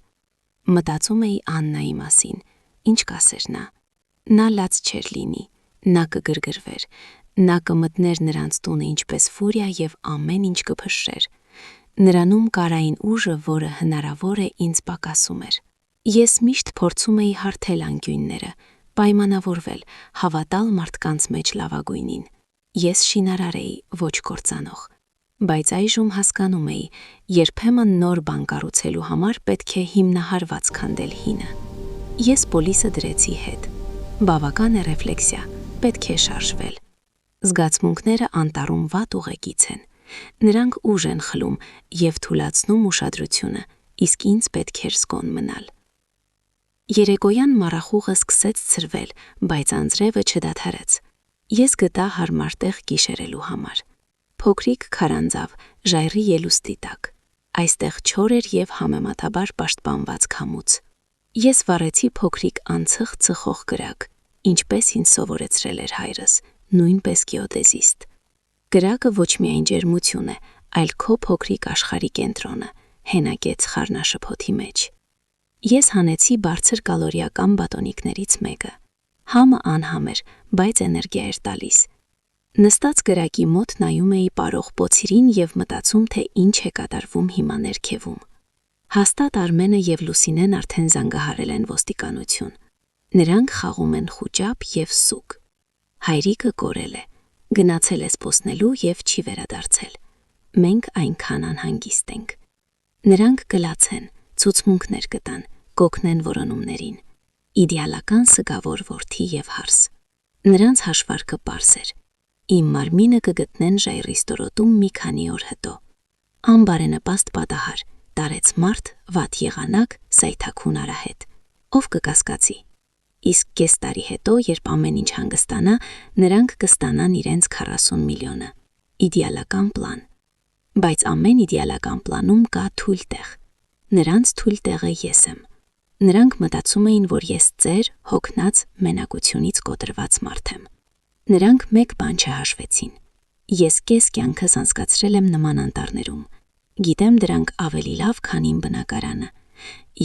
Մտածում էի Աննայի մասին, ինչ կասեր նա։ Նա լաց չէր լինի, նա կգրգրվեր, նա կմտներ նրանց տունը ինչպես ֆուրիա եւ ամեն ինչ կփշրեր։ Նրանում կար այն ուժը, որը հնարավոր է ինձ պակասում էր։ Ես միշտ փորձում էի հարթել անկյունները, պայմանավորվել, հավատալ մարդկանց մեջ լավագույնին։ Ես շինարար էի, ոչ կործանող։ Բայց այժմ հասկանում էի, երբեմն նոր բան կառուցելու համար պետք է հիմնահարված քանդել հինը։ Ես պոլիսը դրեցի հետ։ Բավական է ռեֆլեքսիա, պետք է շարժվել։ Զգացմունքները անտառում վատ ուղեկից են։ Նրանք ուժ են խլում եւ թուլացնում ուշադրությունը, իսկ ինձ պետք էր զգոն մնալ։ Երեկոյան մառախուղը սկսեց ցրվել, բայց անձրևը չդադարեց։ Ես գտա հարմար տեղ գիշերելու համար։ Փոքրիկ քարանձավ, ժայռի ելուստի տակ։ Այստեղ չոր էր եւ համեմատաբար պաշտպանված քամուց։ Ես վառեցի փոքրիկ անցխ ծխող կրակ, ինչպես ինձ սովորեցրել էր հայրս, նույնպես գեոդեզիստ։ Կրակը ոչ միայն ջերմություն է, այլ քո փոքրիկ աշխարհի կենտրոնը, հենակեց խառնաշփոթի մեջ։ Ես հանեցի բարձր կալորիական բատոնիկներից մեկը։ Համը անհամ էր, բայց էներգիա էր տալիս։ Նստած կրակի մոտ նայում էի պարող պոցիրին եւ մտածում, թե ինչ է կատարվում հիմա ներքևում։ Հաստատ Արմենը եւ Լուսինեն արդեն զանգահարել են ոստիկանություն։ Նրանք խաղում են խուճապ եւ սուկ։ Հայրիկը կորել է, գնացել է սպոսնելու եւ չի վերադարձել։ Մենք այնքան անհանգիստ ենք։ Նրանք կլացեն, ցուցմունքներ կտան, կօգնեն որոնումներին։ Իդեալական սգավոր որդի եւ հարս։ Նրանց հաշվարկը պարզ էր։ Իմ մարմինը կգտնեն ժայռի ստորոտում մի քանի օր հետո։ Անբարենպաստ պատահար, տարեց մարդ, վատ եղանակ, սայթաքուն արահետ։ Ով կկասկածի։ Իսկ կես տարի հետո, երբ ամեն ինչ հանգստանա, նրանք կստանան իրենց 40 միլիոնը։ Իդեալական պլան։ Բայց ամեն իդեալական պլանում կա թույլ տեղ։ Նրանց թույլ տեղը ես եմ։ Նրանք մտածում էին, որ ես ծեր, հոգնած, մենակությունից կոտրված մարդ եմ։ Նրանք մեկ բան չհաշվեցին։ Ես կես կյանքս անցկացրել եմ նման անտառներում։ Գիտեմ դրանք ավելի լավ, քան իմ բնակարանը։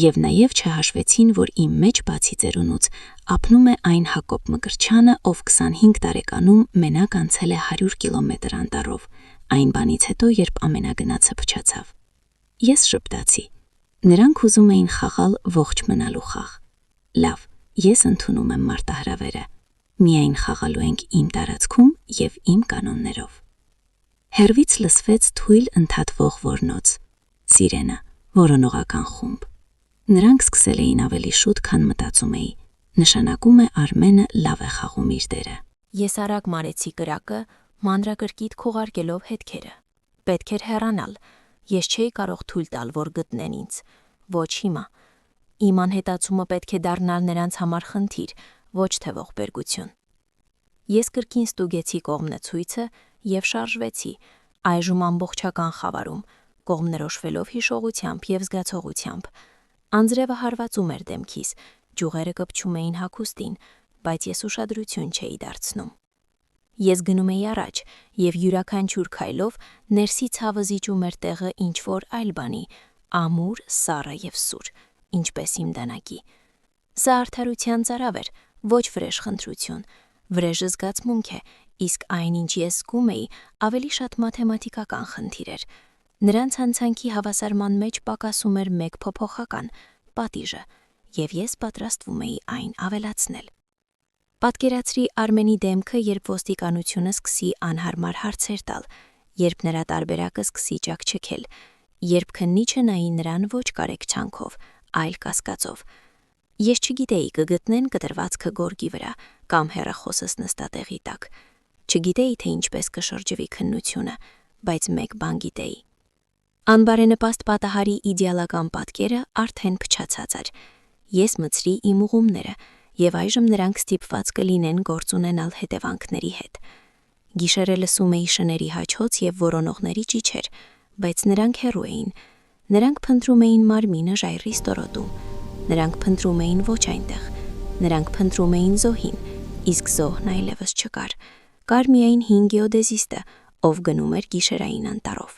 Եվ նաև չհաշվեցին, որ իմ մեջ բացի ծերունուց ապնում է այն Հակոբ Մկրտչյանը, ով 25 տարեկանում մենակ անցել է 100 կիլոմետր անտառով, այն բանից հետո, երբ ամենագնացը փչացավ։ Ես շփտացի։ Նրանք ուզում էին խաղալ ողջ մնալու խաղ։ Լավ, ես ընդունում եմ մարտահրավերը։ Միայն խաղալու ենք իմ տարածքում եւ իմ կանոններով։ Հեռվից լսվեց թույլ ընդհատվող ոռնոց։ Սիրենա, որոնողական խումբ։ Նրանք սկսել էին ավելի շուտ, քան մտածում էի։ Նշանակում է Արմենը լավ է խաղում իր դերը։ Ես արագ մարեցի կրակը, մանրակրկիտ քողարկելով հետքերը։ Պետք էր հեռանալ։ Ես չէի կարող թույլ տալ, որ գտնեն ինձ։ Ոչ հիմա։ Իմ անհետացումը պետք է դառնալ նրանց համար խնդիր, ոչ թե ողբերգություն։ Ես կրկին ստուգեցի կողմնեցույցը եւ շարժվեցի, Այժմ ամբողջական խավարում, կողմներոշվելով հիշողությամբ և զգացողությամբ։ Անձրևը հարվածում էր դեմքիս, ջուղերը կպչում էին հագուստին, բայց ես ուշադրություն չէի դարձնում։ Ես գնում էի առաջ, և յուրաքանչյուր քայլով ներսի ցավը զիջում էր տեղը ինչ-որ այլ բանի, ամուր, սառը և սուր, ինչպես իմ դանակի։ Սա արդարության ծարավ էր, ոչ վրեժ խնդրություն, վրեժը զգացմունք է, իսկ այն, ինչ ես զգում էի, ավելի շատ մաթեմատիկական խնդիր էր։ Նրանց հանցանքի հավասարման մեջ պակասում էր մեկ փոփոխական՝ պատիժը, և ես պատրաստվում էի այն ավելացնել։ Պատկերացրի Արմենի դեմքը, երբ ոստիկանությունը սկսի անհարմար հարցեր տալ, երբ նրա տարբերակը սկսի ճաքչքել, երբ քննիչը նայի նրան ոչ կարեկցանքով, այլ կասկածով։ Ես չգիտեի կգտնեն կտրվածքը գորգի վրա կամ հեռախոսս նստատեղի տակ։ Չգիտեի, թե ինչպես կշրջվի քննությունը, բայց մեկ բան գիտեի։ Անբարենպաստ պատահարի իդեալական պատկերը արդեն փչացած էր։ Ես մտցրի իմ ուղումները, և այժմ նրանք ստիպված կլինեն գործ ունենալ հետևանքների հետ։ Գիշերը լսում էի շների հաչոց և որոնողների ճիչեր, բայց նրանք հեռու էին։ Նրանք փնտրում էին մարմինը ժայռի ստորոտում։ Նրանք փնտրում էին ոչ այնտեղ։ Նրանք փնտրում էին զոհին, իսկ զոհն այլևս չկար։ Կար միայն հին գեոդեզիստը, ով գնում էր գիշերային անտառով։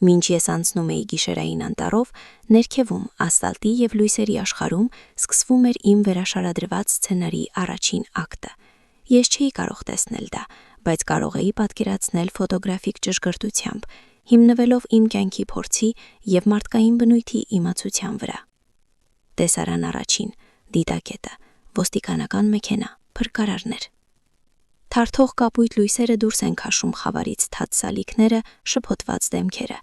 Մինչ ես անցնում էի գիշերային անտառով, ներքևում, ասֆալտի և լույսերի աշխարհում սկսվում էր իմ վերաշարադրված սցենարի առաջին ակտը։ Ես չէի կարող տեսնել դա, բայց կարող էի պատկերացնել ֆոտոգրաֆիկ ճշգրտությամբ, հիմնվելով իմ կյանքի փորձի և մարդկային բնույթի իմացության վրա։ Տեսարան առաջին, դիտակետը, ոստիկանական մեքենա, փրկարարներ։ Թարթող կապույտ լույսերը դուրս են քաշում խավարից թաց սալիկները, շփոթված դեմքերը։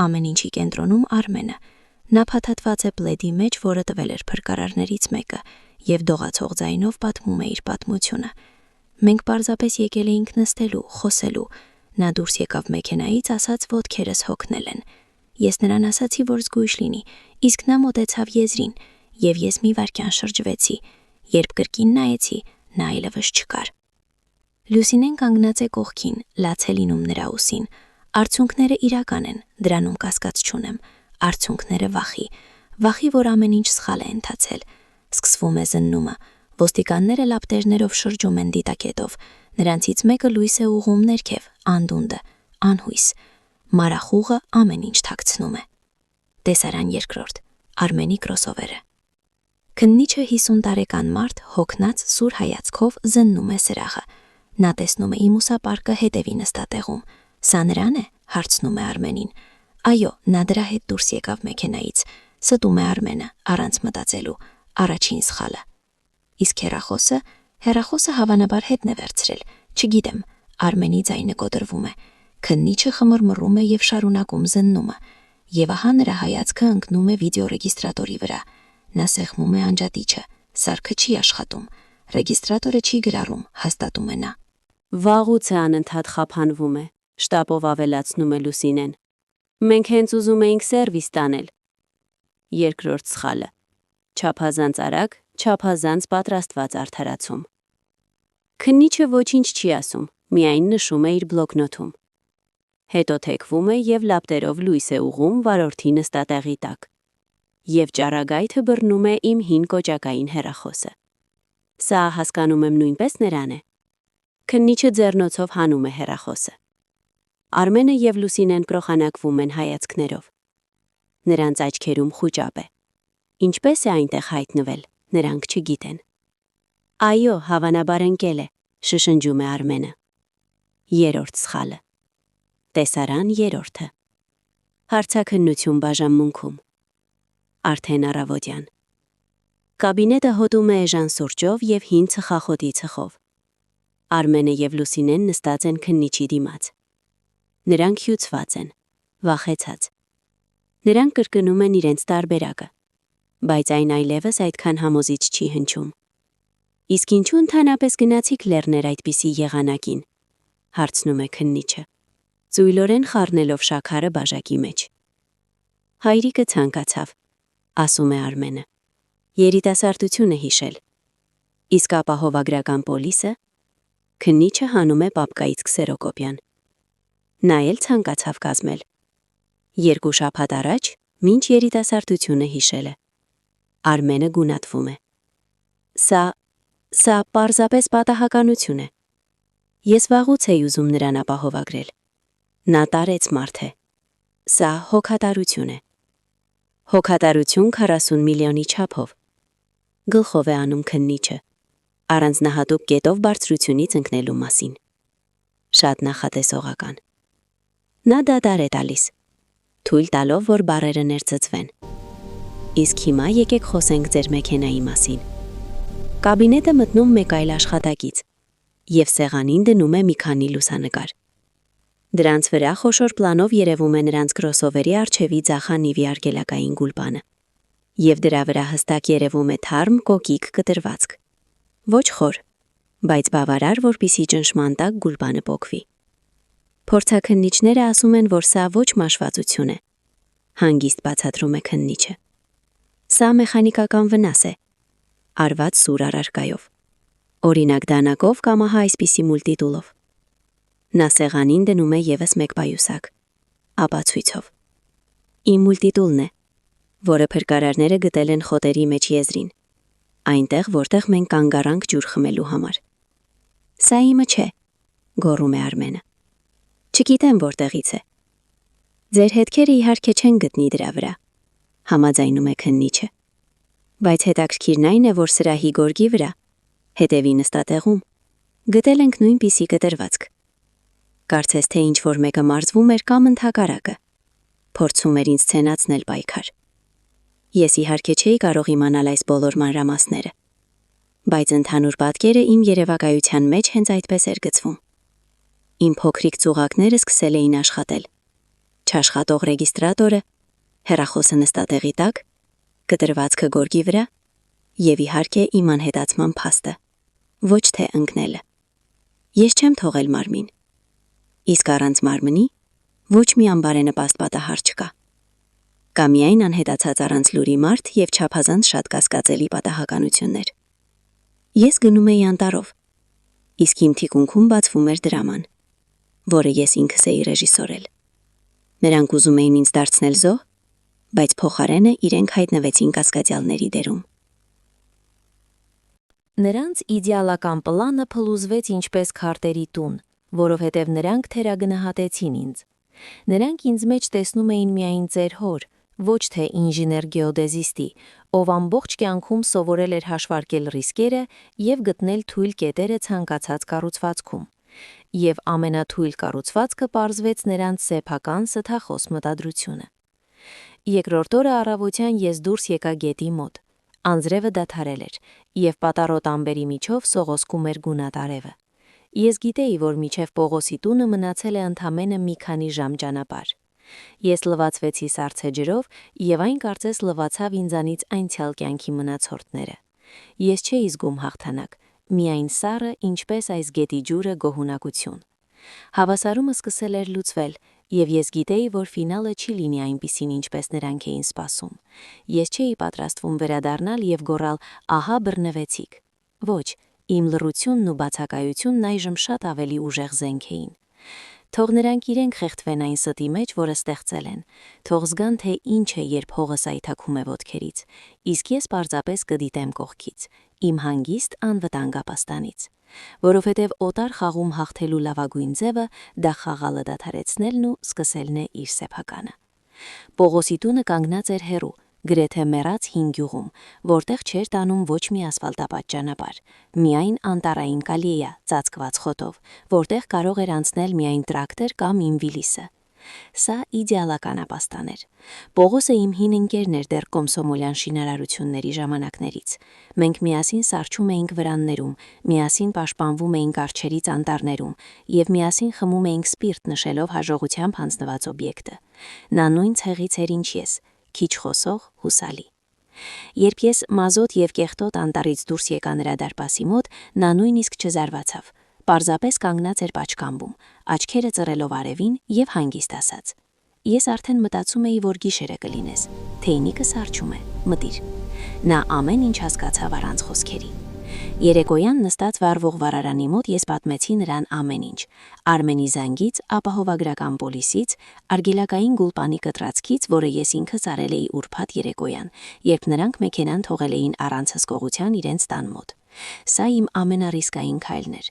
Ամեն ինչի կենտրոնում Արմենը։ Նա փաթաթված է պլեդի մեջ, որը տվել էր փրկարարներից մեկը, և դողացող ձայնով պատմում է իր պատմությունը։ Մենք պարզապես եկել էինք նստելու, խոսելու։ Նա դուրս եկավ մեքենայից, ասաց ոտքերս հոգնել են։ Ես նրան ասացի, որ զգույշ լինի, իսկ նա մոտեցավ եզրին, և ես մի վայրկյան շրջվեցի։ Երբ կրկին նայեցի, նա այլևս չկար։ Լուսինեն կանգնած է կողքին, լաց է լինում նրա ուսին։ Արցունքները իրական են, դրանում կասկած չունեմ։ Արցունքները վախի, որ ամեն ինչ սխալ է ընթացել։ Սկսվում է զննումը։ Ոստիկանները լապտերներով շրջում են դիտակետով։ Նրանցից մեկը լույս է ուղում ներքև, անդունդը, անհույս։ Մարախուղը ամեն ինչ թաքցնում է։ Տեսարան երկրորդ, Արմենի կրոսովերը։ Քննիչը 50 տարեկան մարդ, հոգնած, սուր հայացքով զննում է սրահը։ Նա տեսնում է իմ ուսապարկը հետևի նստատեղում։ Սա նրան է, հարցնում է Արմենին։ Այո, նա դրա հետ դուրս եկավ մեքենայից, ստում է Արմենը, առանց մտածելու, առաջին սխալը։ Իսկ հեռախոսը հավանաբար հետն է վերցրել, չգիտեմ, Արմենի ձայնը կոտրվում է։ Քննիչը խմրմռում է և շարունակում զննումը։ Եվ ահա նրա հայացքը ընկնում է վիդեոռեգիստրատորի վրա։ Նա սեղմում է անջատիչը, սարքը չի աշխատում, ռեգիստրատորը չի գրառում, հաստատում է նա։ Վաղուց է անընդհատ խափանվում է, շտապով ավելացնում է Լուսինեն։ Մենք հենց ուզում էինք սերվիս տանել։ Երկրորդ սխալը։ Չափազանց արագ, չափազանց պատրաստված արդարացում։ Քննիչը ոչինչ չի ասում, միայն նշում է իր բլոկնոթում։ Հետո թեքվում է և լապտերով լույս է ուղում վարորդի նստատեղի տակ։ Եվ ճառագայթը բռնում է իմ հին կոճակային հեռախոսը։ Սա, հասկանում եմ, նույնպես նրան է։ Քննիչը ձեռնոցով հանում է հեռախոսը։ Արմենը և Լուսինեն փոխանակվում են հայացքներով։ Նրանց աչքերում խուճապ է։ Ինչպես է այնտեղ հայտնվել, նրանք չգիտեն։ Այո, հավանաբար ընկել է, շշնջում է Արմենը։ Երրորդ սխալը։ Տեսարան երրորդը։ Հարցաքննություն բաժանմունքում։ Արդեն առավոտյան։ Կաբինետը հոտում է էժան սուրճով և հին ծխախոտի ծխով։ Արմենը և Լուսինեն նստած են քննիչի դիմաց։ Նրանք հյուծված են, վախեցած։ Նրանք կրկնում են իրենց տարբերակը, բայց այն այլևս այդքան համոզիչ չի հնչում։ Իսկ ինչու ընդհանրապես գնացիք լեռներ այդպիսի եղանակին, հարցնում է քննիչը, ծույլորեն խառնելով շաքարը բաժակի մեջ։ Հայրիկը ցանկացավ, ասում է Արմենը, երիտասարդությունը հիշել։ Իսկ ապահովագրական պոլիսը, քննիչը հանում է պապկայից քսերոկոպիան։ Նա էլ ցանկացավ կազմել։ 2 շաբաթ առաջ մինչ երիտասարդությունը հիշել է։ Արմենը գունատվում է։ Սա պարզապես պատահականություն է։ Ես վաղուց էի ուզում նրան ապահովագրել։ Նա տարեց մարդ է։ Սա հոգատարություն է։ Հոգատարություն 40 միլիոնի չափով։ Գլխով է անում քննիչը, առանձնահատուկ կետով բարձրությունից ընկնելու մասին։ Շատ նախատեսողական։ Նա դադար է տալիս, թույլ տալով, որ բառերը ներծծվեն։ Իսկ հիմա եկեք խոսենք ձեր մեքենայի մասին։ Կաբինետը մտնում մեկ այլ աշխատակից և սեղանին դնում է մի քանի լուսանկար։ Դրանց վրա խոշոր պլանով երևում է նրանց քրոսովերի առջևի ձախանիվի արգելակային գուլպանը, և դրա վրա հստակ երևում է թարմ կոկիկ կտրվածք։ Ոչ խոր, բայց բավարար, որպեսզի ճնշման տակ գուլպանը պոկվի։ Փորձաքննիչները ասում են, որ սա ոչ մաշվածություն է, հանգիստ բացատրում է քննիչը։ Սա մեխանիկական վնաս է, արված սուր առարկայով, օրինակ դանակով կամ ահա այսպիսի մուլտիտուլով։ Նա սեղանին դնում է ևս մեկ պայուսակ, ապացույցով։ Իմ մուլտիտուլն է, որը փրկարարները գտել են խոտերի մեջ եզրին, այնտեղ, որտեղ մենք կանգ առանք ջուր խմելու համար։ Սա իմը չէ, գոռում է Արմենը։ Չգիտեմ որտեղից է։ Ձեր հետքերը իհարկե չեն գտնի դրա վրա, համաձայնում է քննիչը։ Բայց հետաքրքիրն այն է, որ սրահի գորգի վրա, հետևի նստատեղում, գտել ենք նույնպիսի կտրվածք։ Կարծես թե ինչ-որ մեկը մարզվում էր կամ ընդհակառակը, փորձում էր ինձ ցենացնել պայքար։ Ես իհարկե չէի կարող իմանալ այս բոլոր մանրամասները, բայց ընդհանուր պատկերը իմ երևակայության մեջ հենց այդպես էր գծվում։ Իմ փոքրիկ ծուղակները սկսել էին աշխատել։ Չաշխատող ռեգիստրատորը, հեռախոսը նստատեղի տակ, կտրվածքը գորգի վրա և իհարկե իմ անհետացման փաստը, ոչ թե ընկնելը։ Ես չեմ թողել մարմին։ Իսկ առանց մարմնի ոչ մի անբարենպաստ պատահար չկա։ Կա միայն անհետացած առանց լուրի մարդ և չափազանց շատ կասկածելի պատահականություններ։ Ես գնում էի անտառով, իսկ իմ թիկունքում բացվում էր դրաման, որը ես ինքս էի ռեժիսորել։ Նրանք ուզում էին ինձ դարձնել զոհ, բայց փոխարենը իրենք հայտնվեցին կասկածյալների դերում։ Նրանց իդեալական պլանը փլուզվեց ինչպես քարտերի տուն, որովհետև նրանք թերագնահատեցին ինձ։ Նրանք ինձ մեջ տեսնում էին միայն ձեր հոր, ոչ թե ինժեներ-գեոդեզիստի, ով ամբողջ կյանքում սովորել էր հաշվարկել ռիսկերը և գտնել թույլ կետերը ցանկացած կառուցվածքում։ Եվ ամենաթույլ կառուցվածքը պարզվեց նրանց սեփական ստախոս մտադրությունը։ Երկրորդ օրը առավոտյան ես դուրս եկա գետի մոտ։ Անձրևը դադարել էր, և պատառոտ ամբերի միջով սողոսկում էր գունատ արևը։ Ես գիտեի, որ մինչև Պողոսի տունը մնացել է ընդամենը մի քանի ժամ ճանապարհ։ Ես լվացվեցի սառցե ջրով, և այն կարծես լվացավ ինձանից անցյալ կյանքի մնացորդները։ Ես չէի զգում հաղթանակ, միայն սառը, ինչպես այս գետի ջուրը, գոհունակություն։ Հավասարումը սկսել էր լուծվել, և ես գիտեի, որ ֆինալը չի լինի այնպիսին, ինչպես նրանք էին սպասում։ Ես չէի պատրաստվում վերադառնալ և գոռալ «ահա բռնվեցիք»։ Ոչ, իմ լռությունն ու բացակայությունն այժմ շատ ավելի ուժեղ զենք էին։ Թող նրանք իրենք խեղդվեն այն ստի մեջ, որը ստեղծել են, թող զգան, թե ինչ է, երբ հողը սայթաքում է ոտքերից, իսկ ես պարզապես կդիտեմ կողքից, իմ հանգիստ անվտանգ ապաստանից, որովհետև օտար խաղում հաղթելու լավագույն ձևը դա խաղալը դադարեցնելն ու սկսելն է իր սեփականը։ Պողոսի տունը կանգնած էր հեռու, գրեթե մեռած հին գյուղում, որտեղ չէր տանում ոչ մի ասֆալտապատ ճանապարհ, միայն անտառային կալեյա ծածկված խոտով, որտեղ կարող էր անցնել միայն տրակտոր կամ իմվիլիսը։ Սա իդեալական ապաստան էր։ Պողոսը իմ հին ընկերն էր դեռ կոմսոմոլյան շինարարությունների ժամանակներից։ Մենք միասին սառչում էինք վրաններում, միասին պաշտպանվում էինք արջերից անտառներում և միասին խմում էինք սպիրտ նշելով հաջողությամբ հանձնված օբյեկտը։ Նա նույն ցեղից էր, ինչ ես, քիչ խոսող, հուսալի։ Երբ ես մազոտ և կեղտոտ անտառից դուրս եկա նրա դարպասի մոտ, նա նույնիսկ չզարվացավ, պարզապես կանգնած էր պատշգամբում, աչքերը ծռելով արևին և հանգիստ ասաց. Ես արդեն մտածում էի, որ գիշերը կլինես, թեյնիկը սառչում է, մտիր։ Նա ամեն ինչ հասկացավ առանց խոսքերի։ Երեկոյան նստած վառվող վառարանի մոտ ես պատմեցի նրան ամեն ինչ. Արմենի զանգից, ապահովագրական պոլիսից, արգելակային գուլպանի կտրածքից, որը ես ինքս արել էի ուրբաթ երեկոյան, երբ նրանք մեքենան թողել էին առանց հսկողության իրենց տան մոտ։ Սա իմ ամենառիսկային քայլն էր։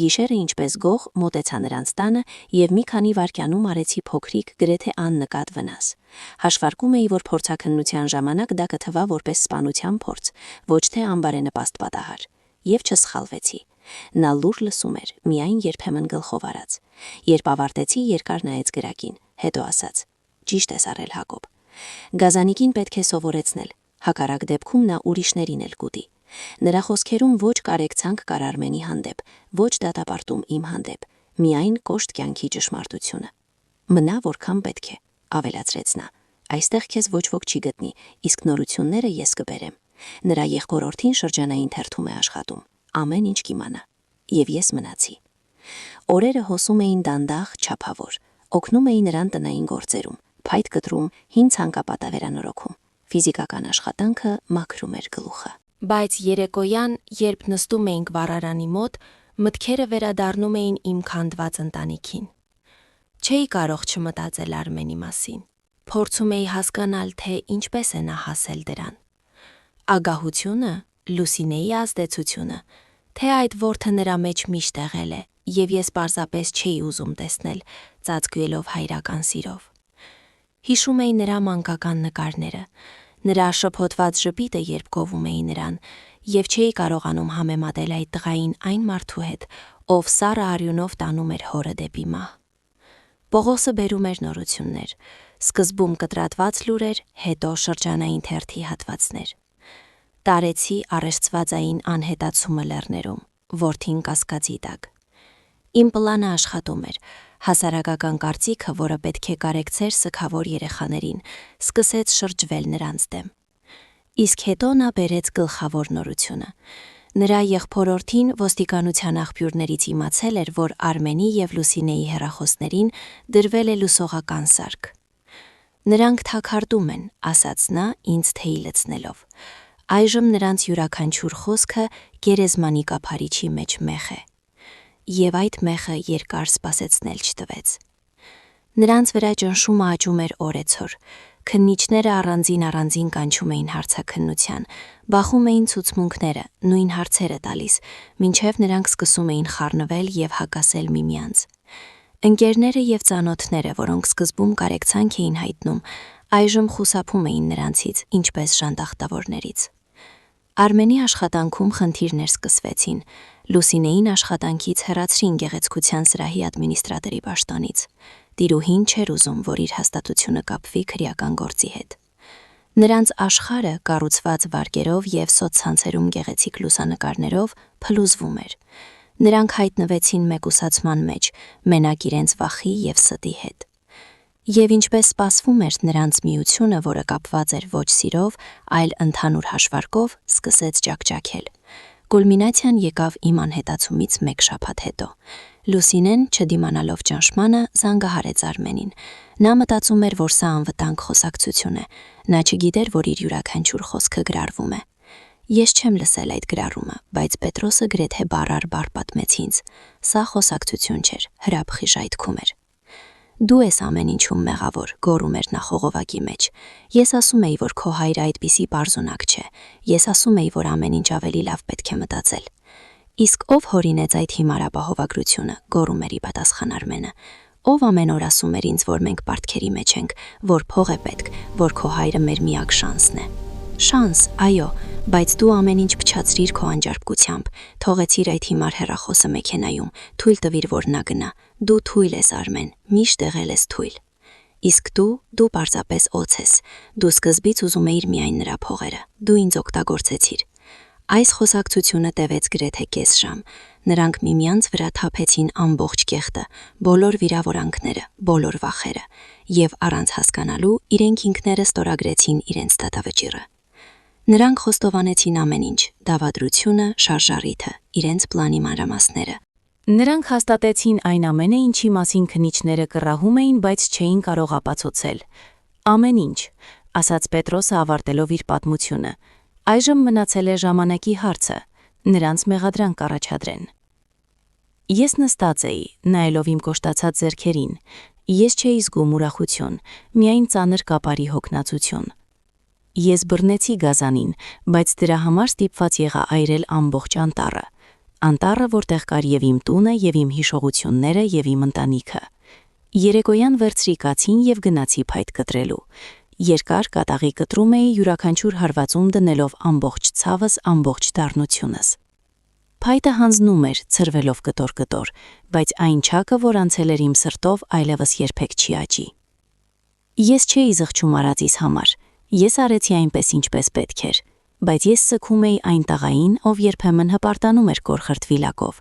Գիշերը ինչպես գող մոտեցա նրանց տանը եւ մի քանի վայրկյանում արեցի փոքրիկ, գրեթե աննկատ վնաս։ Հաշվարկում էի, որ փորձաքննության ժամանակ դա կթվա որպես սպանության փորձ, ոչ թե անբարենպաստ պատահար։ Եվ չսխալվեցի։ Նա լուր լսում էր, միայն երբեմն գլխով արած։ Երբ ավարտեցի, երկար նայեց գրակին, հետո ասաց. «Ճիշտ ես արել, Հակոբ։ Գազանիկին պետք է սովորեցնել, հակառակ դեպքում նա ուրիշներին էլ կուտի»։ Նրա խոսքերում ոչ կարեկցանք կար Արմենի հանդեպ, ոչ դատապարտում իմ հանդեպ, միայն կոշտ կյանքի ճշմարտությունը։ «Մնա որքան պետք է», ավելացրեց նա։ «Այստեղ քեզ ոչ ոք չի գտնի, իսկ նորությունները ես կբերեմ»։ Նրա եղբորորդին շրջանային թերթում է աշխատում, ամեն ինչ կիմանա։ Եվ ես մնացի։ Օրերը հոսում էին դանդաղ, չափավոր, օգնում էի նրան տնային գործերում, փայտ կտրում, հին ցանկապատավերանորոգում։ Ֆիզիկական աշխատանքը մաքրում էր գլուխը։ Բայց երեկոյան, երբ նստում էինք վառարանի մոտ, մտքերը վերադառնում էին իմ քանդված ընտանիքին։ Չէի կարող չմտածել Արմենի մասին։ Փորձում էի հասկանալ, թե ինչպես է նա հասել դրան։ Ագահությունը, Լուսինեի ազդեցությունը, թե այդ որդը նրա մեջ միշտ եղել է, եւ ես պարզապես չէի ուզում տեսնել, ծածկվելով հայրական սիրով։ Հիշում էի նրա մանկական նկարները, նրա շփոթված ժպիտը, երբ գովում էի նրան, եւ չէի կարողանում համեմատել այդ տղային այն մարդու հետ, ով սառը արյունով տանում էր հորը դեպի մահ։ Պողոսը բերում էր նորություններ, սկզբում կտրատված լուրեր, հետո շրջանային թերթի հատվածներ։ Տարեցի առեղծվածային անհետացումը լեռներում, որդին կասկածի տակ։ Իմ պլանը աշխատում էր, հասարակական կարծիքը, որը պետք է կարեկցեր սգավոր երեխաներին, սկսեց շրջվել նրանց դեմ։ Իսկ հետո նա բերեց գլխավոր նորությունը։ Նրա եղբորորդին ոստիկանության աղբյուրներից իմացել էր, որ Արմենի եւ Լուսինեի հեռախոսներին դրվել է լուսողական սարք։ «Նրանք թաքարդում են», ասաց նա, ինձ թեյ լցնելով։ Այժմ նրանց յուրաքանչյուր խոսքը գերեզմանի կափարիչի մեջ մեխ է։ Եվ այդ մեղը երկար սպասեցնել չտվեց։ Նրանց վրա ճնշումը աճում էր օրեցօր, քննիչները առանձին կանչում էին հարցաքննության, բախում էին ցուցմունքները, նույն հարցերը տալիս, մինչև նրանք սկսում էին խառնվել եւ հակասել միմյանց։ Ընկերները եւ ծանոթները, որոնք սկզբում կարեկցանք էին հայտնում, այժմ խուսափում էին նրանցից, ինչպես ժանդախտավորներից։ Արմենի աշխատանքում խնդիրներ սկսվեցին, Լուսինեին աշխատանքից հեռացրին գեղեցկության սրահի ադմինիստրատորի պաշտոնից։ Տիրուհին չէր ուզում, որ իր հաստատությունը կապվի քրեական գործի հետ։ Նրանց աշխարհը, կառուցված վարկերով եւ սոցցանցերում գեղեցիկ լուսանկարներով, փլուզվում էր։ Նրանք հայտնվեցին մեկուսացման մեջ, մենակ իրենց վախի եւ ստի հետ։ Եվ ինչպես սպասվում էր, նրանց միությունը, որը կապված էր ոչ սիրով, այլ ընդհանուր հաշվարկով, սկսեց ջակջակել։ Կուլմինացիան եկավ իմ անհետացումից մեկ շաբաթ հետո։ Լուսինեն, չդիմանալով ճնշմանը, զանգահարեց Արմենին։ Նա մտածում էր, որ սա անվտանգ խոսակցություն է։ Նա չգիտեր, որ իր յուրաքանչյուր խոսքը գրառվում է։ Ես չեմ լսել այդ գրառումը, բայց Պետրոսը գրեթե բառ առ բառ պատմեց ինձ։ Սա խոսակցություն չէր, հրաբխի ժայթքում էր։ Դու ես ամեն ինչում մեղավոր, գոռում էր նա խողովակի մեջ։ Ես ասում էի, որ քո հայրը այդպիսի պարզունակ չէ։ Ես ասում էի, որ ամեն ինչ ավելի լավ պետք է մտածել։ Իսկ ով հորինեց այդ հիմար ապահովագրությունը, գոռում էր ի պատասխան Արմենը։ Ով ամեն օր ասում էր ինձ, որ մենք պարտքերի մեջ ենք, որ փող է պետք, որ քո հայրը մեր միակ շանսն է։ Շանս, այո, բայց դու ամեն ինչ փչացրիր քո անջարպկությամբ, թողեցիր այդ հիմար հեռախոսը մեքենայում, թույլ տվիր, որ նա գնա։ Դու թույլ ես, Արմեն, միշտ եղել ես թույլ։ Իսկ դու պարզապես օձ ես։ Դու սկզբից ուզում էիր միայն նրա փողերը։ Դու ինձ օգտագործեցիր։ Այս խոսակցությունը տևեց գրեթե կես ժամ։ Նրանք միմյանց վրա թափեցին ամբողջ կեղտը, բոլոր վիրավորանքները, բոլոր վախերը, եւ առանց հասկանալու իրենք ինքները ստորագրեցին իրենց դատավճիռը։ Նրանք խոստովանեցին ամեն ինչ՝ դավադրությունը, շարժառիթը, իրենց պլանի մանրամասները։ Նրանք հաստատեցին այն ամենը, ինչի մասին քննիչները կռահում էին, բայց չէին կարող ապացուցել։ Ամեն ինչ, ասաց Պետրոսը ավարտելով իր պատմությունը։ Այժմ մնացել է ժամանակի հարցը։ նրանց մեղադրանք կառաջադրեն։ Ես նստած էի, նայելով իմ կոշտացած ձեռքերին, ես չէի զգում ուրախություն, միայն ծանր կապարի հոգնածություն։ Ես բռնեցի գազանին, բայց դրա համար ստիպված եղա այրել ամբողջ անտառը։ Անտառը, որտեղ կար եւ իմ տունը, եւ իմ հիշողությունները, եւ իմ ընտանիքը։ Երեկոյան վերցրի կացին եւ գնացի փայտ կտրելու։ Երկար կատաղի կտրում էի յուրաքանչյուր հարվածում դնելով ամբողջ ցավս, ամբողջ դառնությունս։ Փայտը հանձնում էր, ցրվելով կտոր-կտոր, բայց այն չակը, որ անցել էր իմ սրտով, այլևս երբեք չի աճի։ Ես չէի զղջում արածիս համար, ես արեցի այնպես, ինչպես պետք էր, բայց ես սգում էի այն տղային, ով երբեմն հպարտանում էր կոր խրտվիլակով,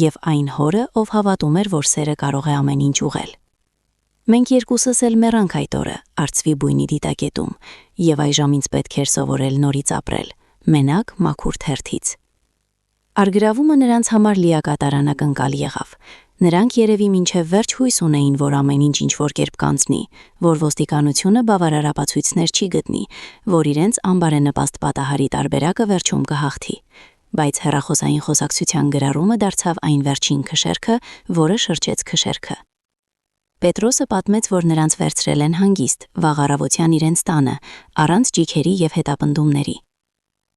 եւ այն հորը, ով հավատում էր, որ սերը կարող է ամեն ինչ ուղղել։ Մենք երկուսս էլ մեռանք այդ օրը, արծվի բույնի դիտակետում, եւ այժմ ինձ պետք էր սովորել նորից ապրել, մենակ մաքուր թերթից։ Արգրավումը նրանց համար լիակատարան ակնկալ եղավ։ Նրանք երևի մինչև վերջ հույս ունեին, որ ամեն ինչ ինչ-որ կերպ կանցնի, որ ոստիկանությունը բավարար ապացույցներ չի գտնի, որ իրենց անբարենպաստ պատահարի տարբերակը վերջում կհաղթի։ Բայց հեռախոսային խոսակցության գրառումը դարձավ այն վերջին քշերքը, որը շրջեց քշերքը։ Պետրոսը պատմեց, որ նրանց վերցրել են հանգիստ, վաղ առավոտյան իրենց տանը, առանց ջիքերի եւ հետապնդումների։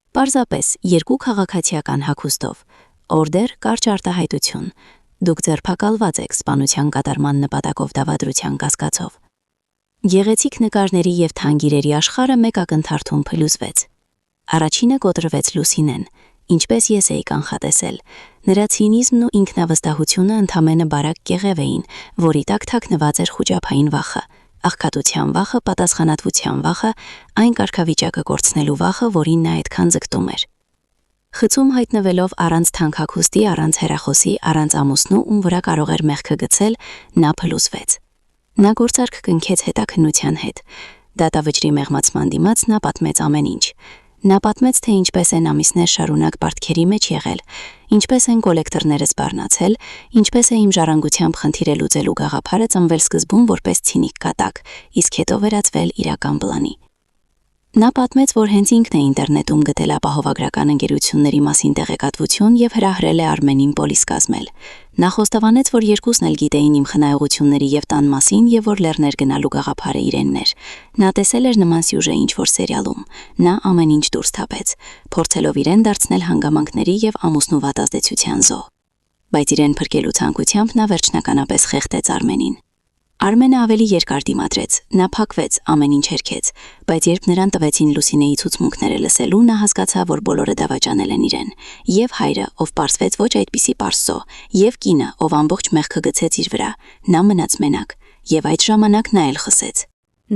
Պարզապես երկու քաղաքացիական հագուստով, օրդեր, կարճ արտահայտություն։ Դուք ձերբակալված եք սպանության կատարման նպատակով դավադրության կասկածով։ Գեղեցիկ նկարների եւ թանգիրերի աշխարհը մեկ ակնթարթում փլուզվեց։ Առաջինը կոտրվեց Լուսինեն, ինչպես ես էի կանխատեսել։ Նրա ցինիզմն ու ինքնավստահությունը ընդամենը բարակ կեղև էին, որի տակ թաքնված էր խուճափային վախը, աղքատության վախը, պատասխանատվության վախը, այն կարգավիճակը կորցնելու վախը, որին նա այդքան ձգտում էր։ Խցում հայտնվելով առանց թանքակուստի, առանց հեռախոսի, առանց ամուսնու, ում վրա կարող էր մեղքը գցել, նա փլուզվեց։ Նա գործարք կնքեց հետաքննության հետ։ Դատավճրի մեղմացման դիմաց նա պատմեց ամեն ինչ։ Նա պատմեց, թե ինչպես են ամիսներ շարունակ պարտքերի մեջ եղել, ինչպես են կոլեկտորները սպառնացել, ինչպես է իմ ժառանգությամբ խնդիրը լուծելու գաղափարը ծնվել սկզբում որպես ցինիկ կատակ, իսկ հետո վերածվել իրական պլանի։ Նա պատմեց, որ հենց ինքն է ինտերնետում գտել ապահովագրական ընկերությունների մասին տեղեկատվություն եւ հրահրել է Արմենին պոլիս կազմել։ Նա խոստովանեց, որ երկուսն էլ գիտեին իմ խնայողությունների եւ տան մասին եւ որ լեռներ գնալու գաղափարը իրենն էր։ Նա տեսել էր նման սյուժե ինչ-որ սերիալում։ Նա ամեն ինչ դուրս թափեց, փորձելով իրեն դարձնել հանգամանքների եւ ամուսնու վատազդեցության զոհ։ Բայց իրեն փրկելու ցանկությամբ նա վերջնականապես խեղդեց Արմենին։ Արմենը ավելի երկար դիմադրեց, նա փակվեց, ամեն ինչ հերքեց, բայց երբ նրան տվեցին Լուսինեի ցուցմունքները լսելու, նա հասկացավ, որ բոլորը դավաճանել են իրեն, եւ հայրը, ով պարզվեց ոչ այդպիսի պարսո, եւ կինը, ով ամբողջ մեղքը գցեց իր վրա, նա մնաց մենակ, եւ այդ ժամանակ նա էլ խսեց։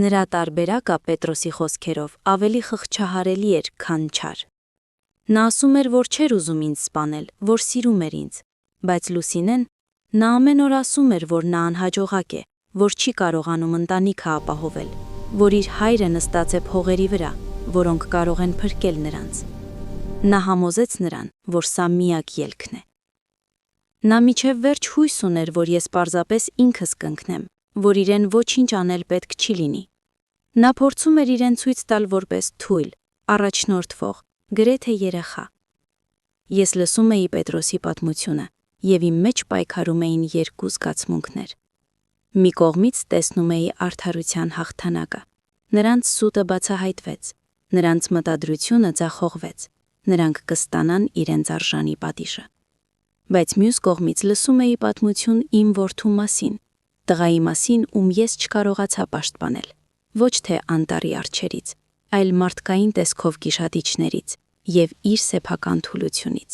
Նրա տարբերակը Պետրոսի խոսքերով ավելի խղճահարելի էր, քան չար։ Նա ասում էր, որ չէր ուզում ինձ սպանել, որ սիրում էր ինձ, բայց Լուսինեն, նա ամեն օր ասում էր, որ նա անհաջողակ է, որ չի կարողանում ընտանիքը ապահովել, որ իր հայրը նստած է փողերի վրա, որոնք կարող են փրկել նրանց։ Նա համոզեց նրան, որ սա միակ ելքն է։ Նա միջև վերջ հույս ուներ, որ ես պարզապես ինքս կընկնեմ, որ իրեն ոչինչ անել պետք չի լինի։ Նա փորձում էր իրեն ցույց տալ որպես թույլ, առաջնորդվող, գրեթե երեխա։ Ես լսում էի Պետրոսի պատմությունը, եւ իմ մեջ պայքարում էին երկու զգացմունքներ։ Մի կողմից տեսնում էի արդարության հաղթանակը։ Նրանց սուտը բացահայտվեց, նրանց մտադրությունը ձախողվեց, նրանք կստանան իրենց արժանի պատիժը։ Բայց մյուս կողմից լսում էի պատմություն իմ որդու մասին, տղայի մասին, ում ես չկարողացա պաշտպանել, ոչ թե անտառի արջերից, այլ մարդկային տեսքով գիշատիչներից եւ իր սեփական թուլությունից։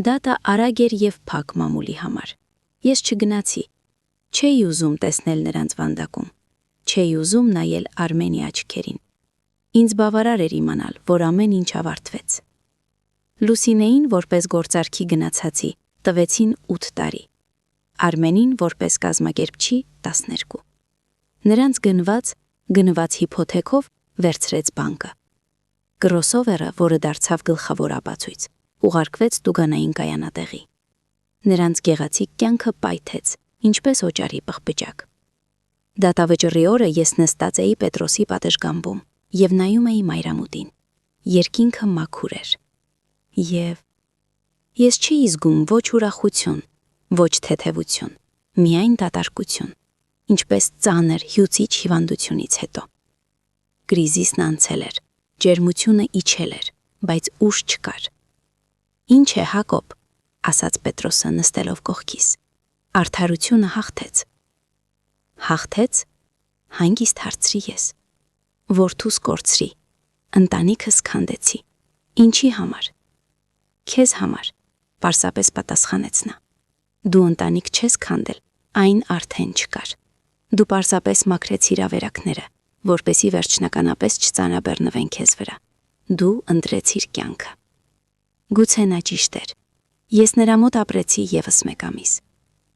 Դատա արագ էր եւ փակ մամուլի համար։ Ես չգնացի։ Չէի ուզում տեսնել նրանց վանդակում, չէի ուզում նայել Արմենի աչքերին։ Ինձ բավարար էր իմանալ, որ ամեն ինչ ավարտվեց։ Լուսինեին որպես գործարքի գնացածի տվեցին 8 տարի, Արմենին որպես կազմակերպչի 12։ Նրանց գնված հիփոթեքով վերցրեց բանկը։ Կրոսովերը, որը դարձավ գլխավոր ապացույց, ուղարկվեց տուգանային կայանատեղի։ Նրանց գեղեցիկ կյանքը պայթեց, ինչպես օճառի պղպջակ։ Դատավճռի օրը ես նստած էի Պետրոսի պատշգամբում եւ նայում էի մայրամուտին։ Երկինքը մաքուր էր։ Եվ Ես չի զգում ոչ ուրախություն, ոչ թեթևություն, միայն դատարկություն, ինչպես ծանր հյուծիչ հիվանդությունից հետո։ Կրիզիսն անցել էր, ջերմությունը իջել էր, բայց ուժ չկար։ Ինչ է, Հակոբ, ասաց Պետրոսը նստելով կողքիս։ Արդարությունը հաղթեց։ Հաղթեց, հանգիստ հարցրի ես։ Որդուս կորցրի, ընտանիքս քանդեցի։ Ինչի համար։ Քեզ համար, պարզապես պատասխանեց նա։ Դու ընտանիք չես քանդել, այն արդեն չկար։ Դու պարզապես մաքրեցիր ավերակները, որպեսի վերջնականապես չծանրաբեռնվեն քեզ վրա։ Դու ընտրեցիր կյանքը։ Գուցե նա ճիշտ էր։ Ես նրա մոտ ապրեցի ևս մեկ ամիս։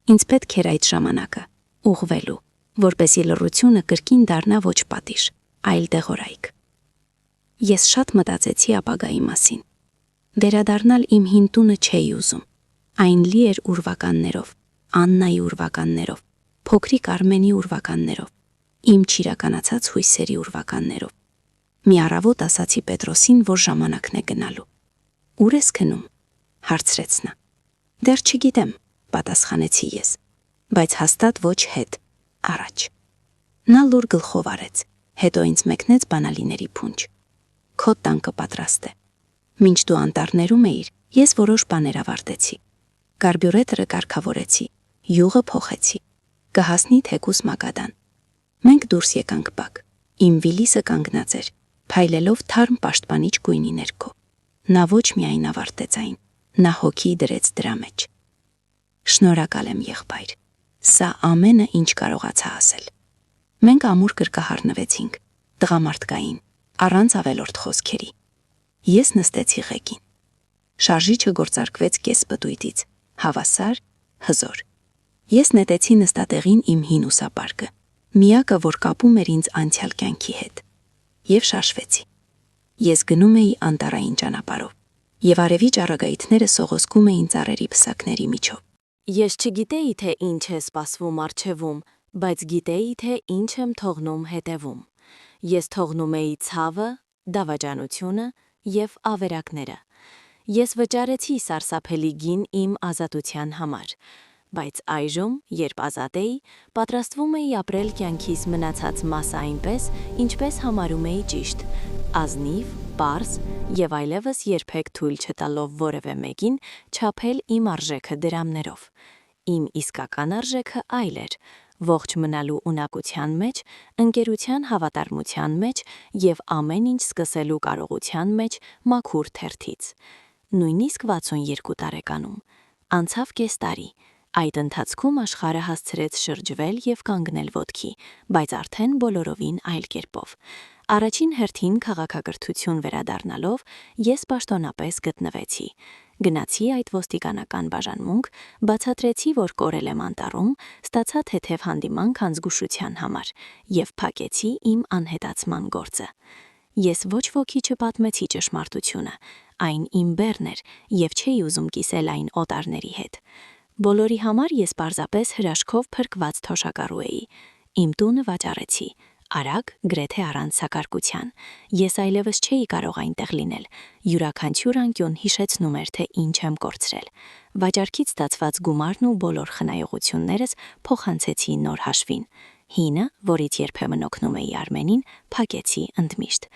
Ինձ պետք էր այդ ժամանակը ուղղվելու, որպեսի լռությունը կրկին դառնա ոչ պատիժ, այլ դեղորայք։ Ես շատ մտածեցի ապագայի մասին։ Վերադառնալ իմ հին տունը չէի ուզում։ Այն լի էր ուրվականներով, Աննայի ուրվականներով, փոքրիկ Արմենի ուրվականներով, իմ չիրականացած հույսերի ուրվականներով։ Մի առավոտ ասացի Պետրոսին, որ ժամանակն է գնալու։ Ուր ես գնում, հարցրեց նա։ Դեռ չգիտեմ, պատասխանեցի ես, բայց հաստատ ոչ հետ, առաջ։ Նա լուր գլխով արեց, հետո ինձ մեկնեց բանալիների փունջ։ Քո տանկը պատրաստ է։ Մինչ դու անտառներում էիր, ես որոշ բաներ ավարտեցի։ Կարբյուրետորը կարգավորեցի, յուղը փոխեցի, կհասնի թեկուս Մագադան։ Մենք դուրս եկանք բակ, իմ Վիլիսը կանգնած էր, փայլելով թարմ պաշտպանիչ գույնի ներքո։ Նա ոչ միայն ավարտեց այն, նա հոգի դրեց դրա մեջ։ Շնորհակալ եմ, եղբայր, սա ամենը, ինչ կարողացա ասել։ Մենք ամուր կրկահառնվեցինք, տղամարդկային, առանց ավելորդ խոսքերի։ Ես նստեցի ղեկին։ Շարժիչը գործարկվեց կես պտույտից, հավասար, հզոր։ Ես նետեցի նստատեղին իմ հին ուսապարկը, միակը, որ կապում էր ինձ անցյալ կյանքի հետ, և շարժվեցի։ Ես գնում էի անտառային ճանապարհով, և արևի ճառագայթները սողոսկում էին ծառերի պսակների միջով։ Ես չգիտեի, թե ինչ է սպասվում առջևում, բայց գիտեի, թե ինչ եմ թողնում հետևում։ Ես թողնում էի ցավը, դավաճանությունը և ավերակները։ Ես վճարեցի սարսափելի գին իմ ազատության համար, բայց այժմ, երբ ազատ էի, պատրաստվում էի ապրել կյանքիս մնացած մասը այնպես, ինչպես համարում էի ճիշտ, ազնիվ, պարզ և այլևս երբեք թույլ չտալով որևէ մեկին չափել իմ արժեքը դրամներով։ Իմ իսկական արժեքը այլ էր, ողջ մնալու ունակության մեջ, ընկերության հավատարմության մեջ և ամեն ինչ սկսելու կարողության մեջ մաքուր թերթից։ Նույնիսկ 62 տարեկանում։ Անցավ կես տարի, այդ ընթացքում աշխարհը հասցրեց շրջվել և կանգնել ոտքի, բայց արդեն բոլորովին այլ կերպով։ Առաջին հերթին քաղաքակրթություն վերադառնալով, ես պաշտոնապես գտնվեցի։ Գնացի այդ ոստիկանական բաժանմունք, բացատրեցի, որ կորել եմ անտառում, ստացա թեթև հանդիմանք անզգուշության համար և փակեցի իմ անհետացման գործը։ Ես ոչ ոքի չպատմեցի ճշմարտությունը, այն իմ բեռն էր և չէի ուզում կիսել այն օտարների հետ։ Բոլորի համար ես պարզապես հրաշքով փրկված թոշակառու էի։ Իմ տունը վաճառեցի, արագ, գրեթե առանց սակարկության։ Ես այլևս չէի կարող այնտեղ լինել։ Յուրաքանչյուր անկյուն հիշեցնում էր, թե ինչ եմ կորցրել։ Վաճառքից ստացված գումարն ու բոլոր խնայողություններս փոխանցեցի նոր հաշվին։ Հինը, որից երբեմն օգնում էի Արմենին, փակեցի ընդմիշտ։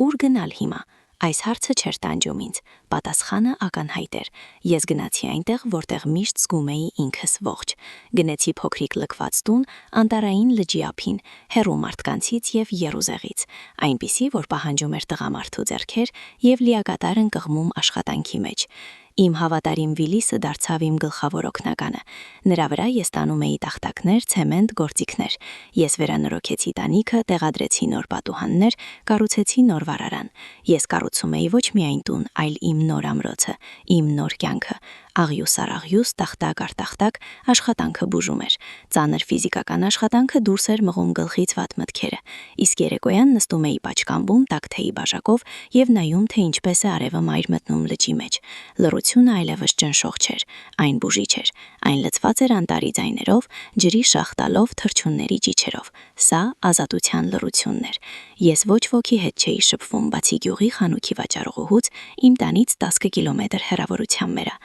Ուր գնալ հիմա։ Այս հարցը չէր տանջում ինձ, պատասխանը ակնհայտ էր։ Ես գնացի այնտեղ, որտեղ միշտ զգում էի ինքս ողջ։ Գնեցի փոքրիկ լքված տուն, անտառային լճի ափին, հեռու մարդկանցից և եռուզեղից, այնպիսի, որ պահանջում էր տղամարդու ձեռքեր և լիակատար ընկղմում աշխատանքի մեջ։ Իմ հավատարիմ Վիլիսը դարձավ իմ գլխավոր օգնականը։ Նրա վրա ես տանում էի տախտակներ, ցեմենտ, գործիքներ։ Ես վերանորոգեցի տանիքը, տեղադրեցի նոր պատուհաններ, կառուցեցի նոր վառարան։ Ես կառուցում էի ոչ միայն տուն, այլ իմ նոր ամրոցը, իմ նոր կյանքը։ Աղյուս-առաղյուս, տախտակ-արտախտակ աշխատանքը բուժում էր։ Ծանր ֆիզիկական աշխատանքը դուրս էր մղում գլխից վատ մտքերը, իսկ երեկոյան նստում էի պաչկամբում տաք թեյի բաժակով եւ նայում, թե ինչպես է արևը մայր մտնում լճի մեջ։ Լռությունը այլևս ճնշող չէր, այն բուժիչ էր, այն լցված էր անտարի ձայներով, ջրի շաղ տալով, թռչունների ճիչերով։ Սա ազատության լռությունն էր։ Ես ոչ ոքի հետ չէի շփվում, բացի գյուղի խանութի վաճառողուհուց, իմ տանից 10 կիլոմետր հեռավորության մերա։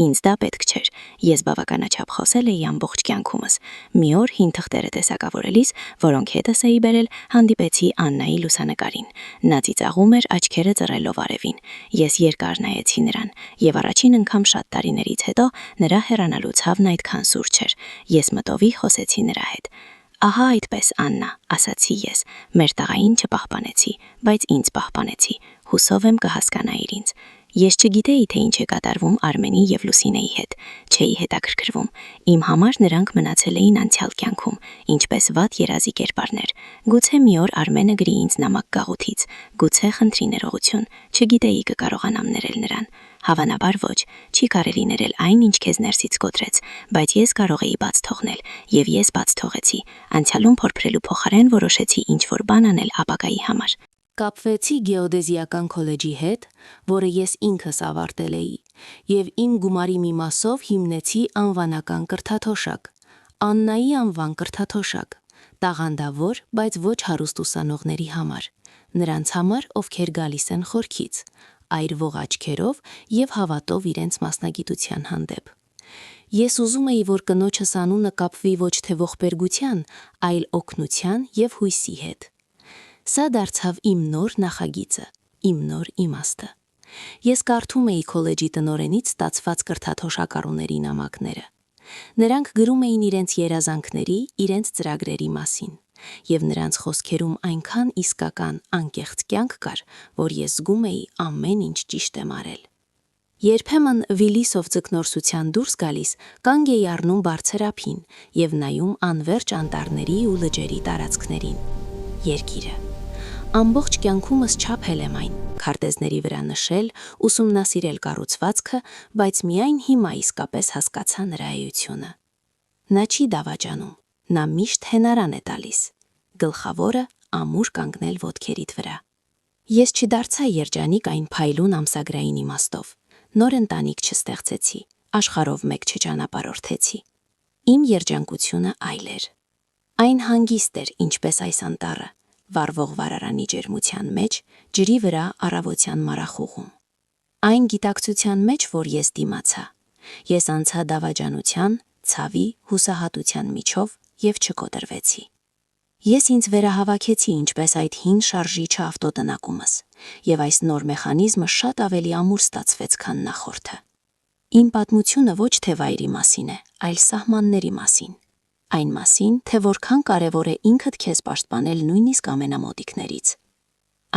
Ինձ դա պետք չէր։ Ես բավականաչափ խոսել էի ամբողջ կյանքումս։ Մի օր հին թղթերը տեսակավորելիս, որոնք հետս էի բերել, հանդիպեցի Աննայի լուսանկարին։ Նա ծիծաղում էր, աչքերը ծռելով արևին։ Ես երկար նայեցի նրան, եւ առաջին անգամ շատ տարիներից հետո նրա հեռանալու ցավն այդքան սուր չէր։ Ես մտովի խոսեցի նրա հետ։ Ահա այդպես, Աննա, ասացի ես, մեր տղային չպահպանեցի, բայց ինձ պահպանեցի, հուսով եմ կհասկանայիր ինձ։ Ես չգիտեի, թե ինչ է կատարվում Արմենի եւ Լուսինեի հետ, չէի հետաքրքրվում։ Իմ համար նրանք մնացել էին անցյալ կյանքում, ինչպես վատ երազի կերպարներ։ Գուցե մի օր Արմենը գրի ինձ նամակ գաղութից, գուցե խնդրի ներողություն, չգիտեի կկարողանամ ներել նրան։ Հավանաբար ոչ, չի կարելի ներել այն, ինչ քեզ ներսից կոտրեց, բայց ես կարող էի բաց թողնել, եւ ես բաց թողեցի։ Անցյալում փորփրելու փոխարեն որոշեցի ինչ-որ բան անել ապագայի համար։ Կապվեցի գեոդեզիական քոլեջի հետ, որը ես ինքս ավարտել էի, եւ իմ գումարի մի մասով հիմնեցի անվանական կրթաթոշակ, Աննայի անվան կրթաթոշակ, տաղանդավոր, բայց ոչ հարուստ ուսանողների համար, նրանց համար, ովքեր գալիս են խորքից, այրվող աչքերով եւ հավատով իրենց մասնագիտության հանդեպ։ Ես ուզում էի, որ կնոջս անունը կապվի ոչ թե ողբերգության, այլ օգնության եւ հույսի հետ։ Սա դարձավ իմ նոր նախագիծը, իմ նոր իմաստը։ Ես կարդում էի քոլեջի տնօրենից ստացված կրթաթոշակառուների նամակները։ Նրանք գրում էին իրենց երազանքների, իրենց ծրագրերի մասին, եւ նրանց խոսքերում այնքան իսկական, անկեղծ կյանք կար, որ ես զգում էի ամեն ինչ ճիշտ եմ արել։ Երբեմն Վիլիսով ձկնորսության դուրս գալիս կանգ էի առնում բարձր ափին եւ նայում անվերջ անտառների ու լճերի տարածքներին։ Երկիրը։ Ամբողջ կյանքումս չափել եմ այն, քարտեզների վրա նշել, ուսումնասիրել կառուցվածքը, բայց միայն հիմա իսկապես հասկացա նրա էությունը։ Նա չի դավաճանում, նա միշտ հենարան է տալիս։ Գլխավորը ամուր կանգնել ոտքերիդ վրա։ Ես չդարձա երջանիկ այն փայլուն ամսագրային իմաստով։ Նոր ընտանիք չստեղծեցի, աշխարհով մեկ չճանապարհորդեցի։ Իմ երջանկությունը այլ էր։ Այն հանգիստ էր, ինչպես այս անտառը, վառվող վարարանի ջերմության մեջ, ջրի վրա առավոտյան մարախուղում։ Այն գիտակցության մեջ, որ ես դիմացա։ Ես անցա դավաճանության, ցավի, հուսահատության միջով եւ չկոտրվեցի։ Ես ինձ վերահավաքեցի ինչպես այդ հին շարժիչը ավտոտնակումս, եւ այս նոր մեխանիզմը շատ ավելի ամուր ստացվեց, քան նախորդը։ Իմ պատմությունը ոչ թե վայրի մասին է, այլ սահմանների մասին։ Այն մասին, թե որքան կարևոր է ինքդ քեզ պաշտպանել նույնիսկ ամենամոտիկներից։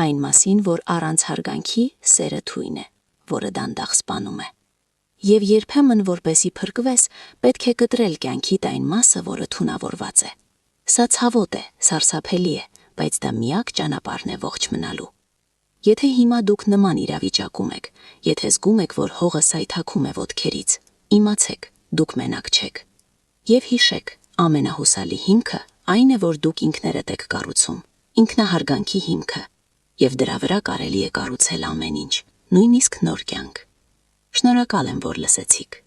Այն մասին, որ առանց հարգանքի սերը թույն է, որը դանդաղ սպանում է։ Եվ երբեմն, որպեսի փրկվես, պետք է կտրել կյանքիդ այն մասը, որը թունավորված է։ Սա ցավոտ է, սարսափելի է, բայց դա միակ ճանապարհն է ողջ մնալու։ Եթե հիմա դուք նման իրավիճակում եք, եթե զգում եք, որ հողը սայթաքում է ոտքերից, իմացեք, դուք մենակ չեք։ Եվ հիշեք, ամենահուսալի հիմքը այն է, որ դուք ինքներդ եք կառուցում, ինքնահարգանքի հիմքը, եւ դրա վրա կարելի է կառուցել ամեն ինչ, նույնիսկ նոր կյանք։ Շնորհակալ եմ, որ լսեցիք։